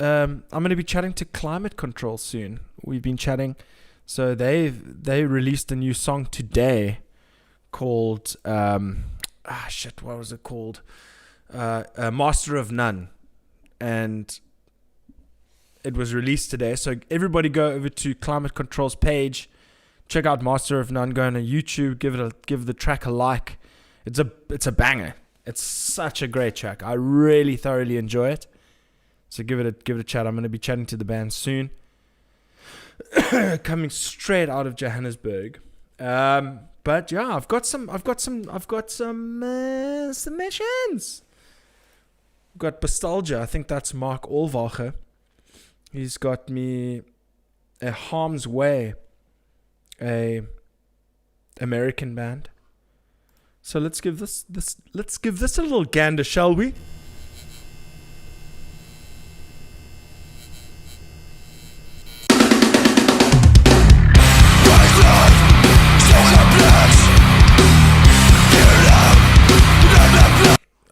I'm going to be chatting to Climate Control soon. We've been chatting. So they released a new song today called what was it called? Master of None. And it was released today. So everybody go over to Climate Control's page. Check out Master of None. Go on YouTube. Give the track a like. It's a banger. It's such a great track. I really thoroughly enjoy it. So give it a chat. I'm going to be chatting to the band soon. Coming straight out of Johannesburg. But yeah, I've got some submissions. I've got Nostalgia. I think that's Mark Olvacher. He's got me a Harm's Way, a American band. So let's give this a little gander, shall we?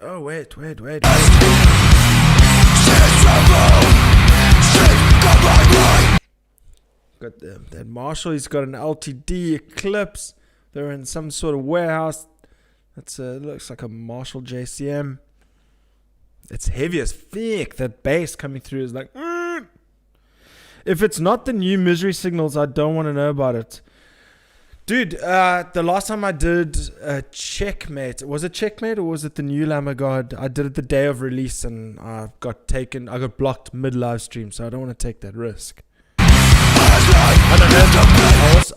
Oh wait. Got that Marshall. He's got an LTD Eclipse. They're in some sort of warehouse. That's looks like a Marshall JCM. It's heavy as thick. That bass coming through is like. If it's not the new Misery Signals, I don't want to know about it. Dude, the last time I did Checkmate, was it Checkmate or was it the new Lamb of God? I did it the day of release and I got blocked mid-live stream, so I don't want to take that risk.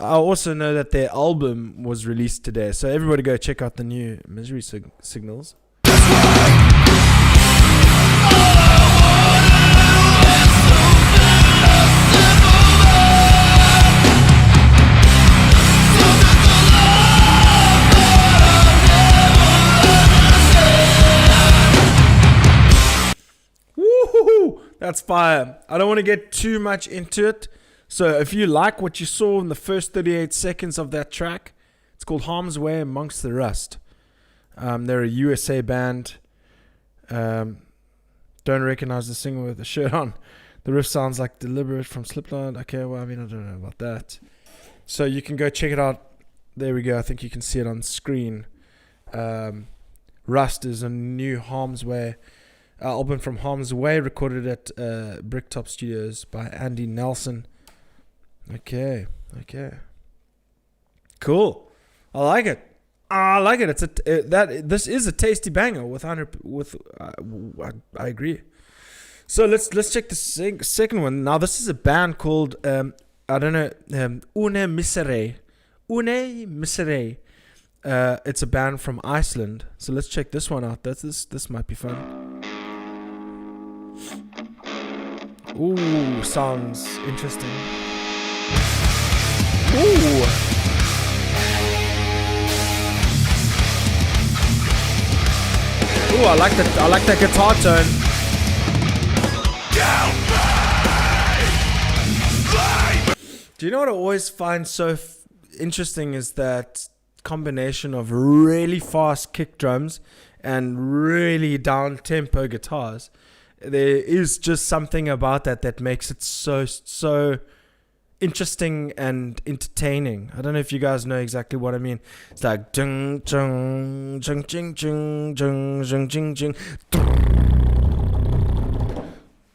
I also know that their album was released today, so everybody go check out the new Misery Signals. That's fire. I don't want to get too much into it. So if you like what you saw in the first 38 seconds of that track, it's called Harm's Way Amongst the Rust. They're a USA band. Don't recognize the singer with the shirt on. The riff sounds like Deliberate from Slipknot. Okay, well, I mean, I don't know about that. So you can go check it out. There we go. I think you can see it on screen. Rust is a new Harm's Way album from Harm's Way, recorded at Bricktop Studios by Andy Nelson. Okay. Cool. I like it. This is a tasty banger. I agree. So let's check the second one. Now this is a band called Une Misere. It's a band from Iceland. So let's check this one out. This might be fun. Ooh, sounds interesting. Ooh. Ooh, I like that guitar tone. Do you know what I always find so interesting is that combination of really fast kick drums and really down tempo guitars. There is just something about that makes it so interesting and entertaining. I don't know if you guys know exactly what I mean. It's like jung jung jung jung jung jung jung jung jung.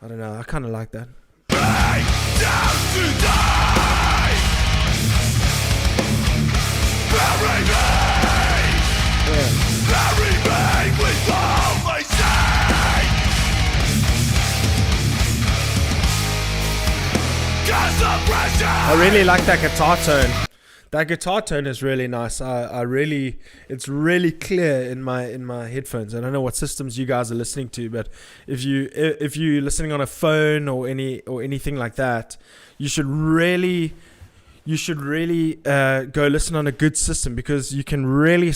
I don't know. I kind of like that. Yeah. I really like that guitar tone. That guitar tone is really nice. It's really clear in my headphones. I don't know what systems you guys are listening to, but if you're listening on a phone or anything like that, you should really go listen on a good system, because you can really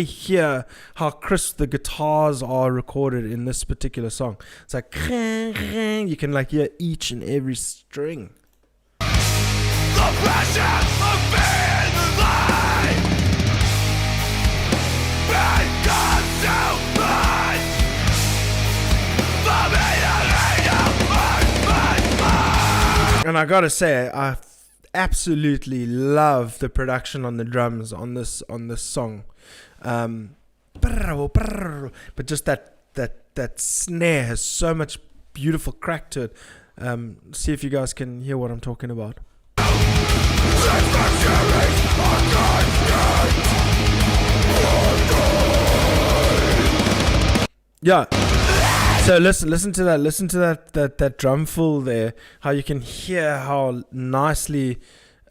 hear how crisp the guitars are recorded in this particular song. It's like you can like hear each and every string. The pressure of being alive becomes so much for me to And I gotta say, I absolutely love the production on the drums on this song. But just that snare has so much beautiful crack to it. See if you guys can hear what I'm talking about. Yeah. So listen to that drum fill there. How you can hear how nicely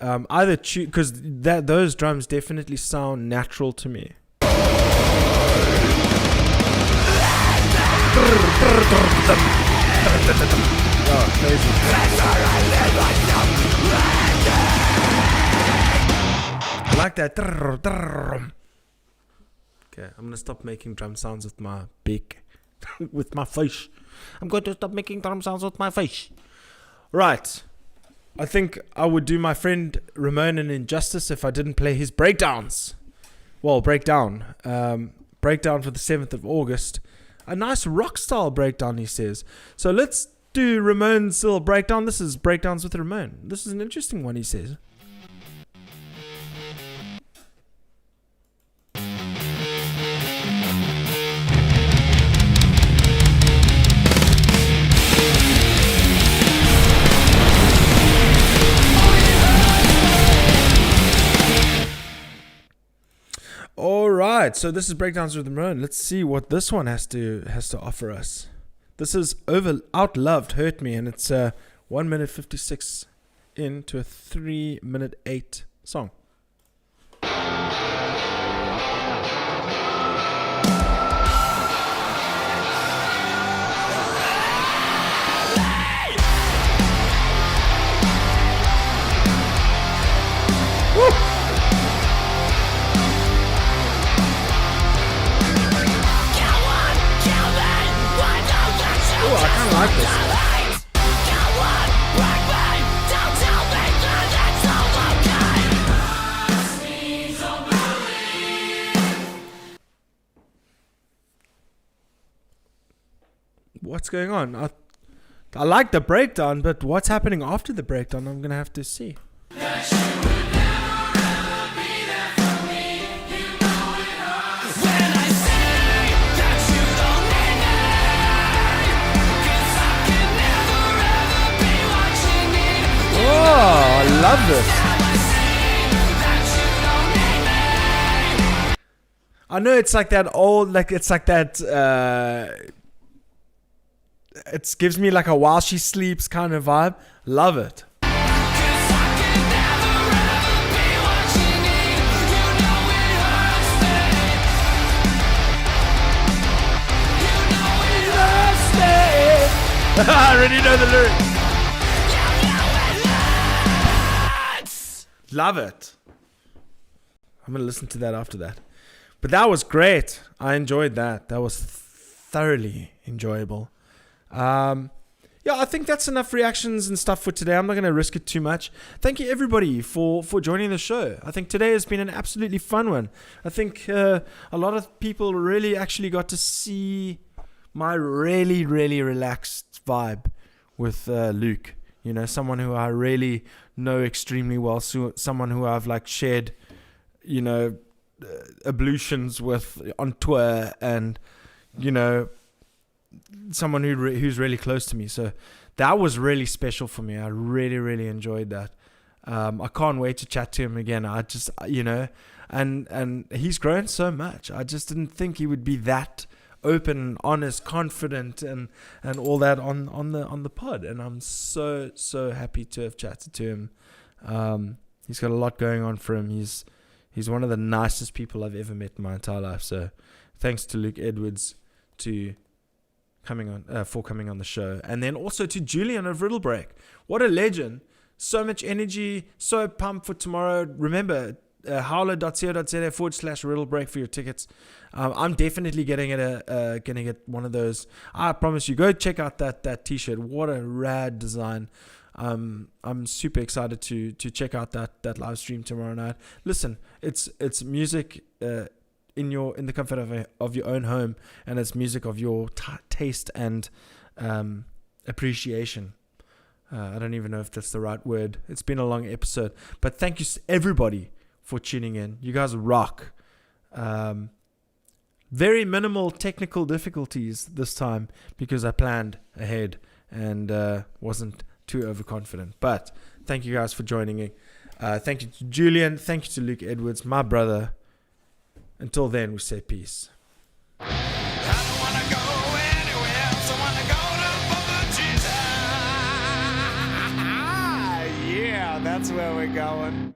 either tune, because those drums definitely sound natural to me. Oh, crazy. I like that. Okay, I'm gonna stop making drum sounds with my beak, with my face. I'm going to stop making drum sounds with my face. Right. I think I would do my friend Ramon an injustice if I didn't play his breakdowns. Well, breakdown. Breakdown for the 7th of August. A nice rock style breakdown, he says. So let's do Ramon's little breakdown. This is Breakdowns with Ramon. This is an interesting one, he says. All right, so this is Breakdowns with Ramon. Let's see what this one has to offer us. This is Outloved Hurt Me, and it's 1 minute 56 into a 3 minute 8 song. Like this. What's going on? I like the breakdown, but what's happening after the breakdown, I'm gonna have to see. Oh, I love this. I know it's like that old, like it's like that, it gives me like a While She Sleeps kind of vibe. Love it. I already know the lyrics. Love it. I'm going to listen to that after that. But that was great. I enjoyed that. That was thoroughly enjoyable. Yeah, I think that's enough reactions and stuff for today. I'm not going to risk it too much. Thank you, everybody, for joining the show. I think today has been an absolutely fun one. I think a lot of people really actually got to see my really, really relaxed vibe with Luke. You know, someone who I really know extremely well, so someone who I've like shared, you know, ablutions with on tour, and you know, someone who's really close to me. So that was really special for me. I really, really enjoyed that. I can't wait to chat to him again. I just, you know, and he's grown so much. I just didn't think he would be that open, honest, confident, and all that on the pod. And I'm so happy to have chatted to him. He's got a lot going on for him. He's one of the nicest people I've ever met in my entire life. So thanks to Luke Edwards for coming on the show, and then also to Julian of Riddle Break. What a legend! So much energy, so pumped for tomorrow. Remember, howler.co.za/Riddle Break for your tickets. I'm definitely getting one of those. I promise you. Go check out that t-shirt. What a rad design. I'm super excited to check out that live stream tomorrow night. Listen, it's music in the comfort of your own home, and it's music of your taste and appreciation. I don't even know if that's the right word. It's been a long episode, but thank you everybody for tuning in. You guys rock. Very minimal technical difficulties this time because I planned ahead and wasn't too overconfident. But thank you guys for joining me. Thank you to Julian. Thank you to Luke Edwards, my brother. Until then, we say peace. I don't wanna go anywhere else. I wanna go to Bogota. Yeah, that's where we're going.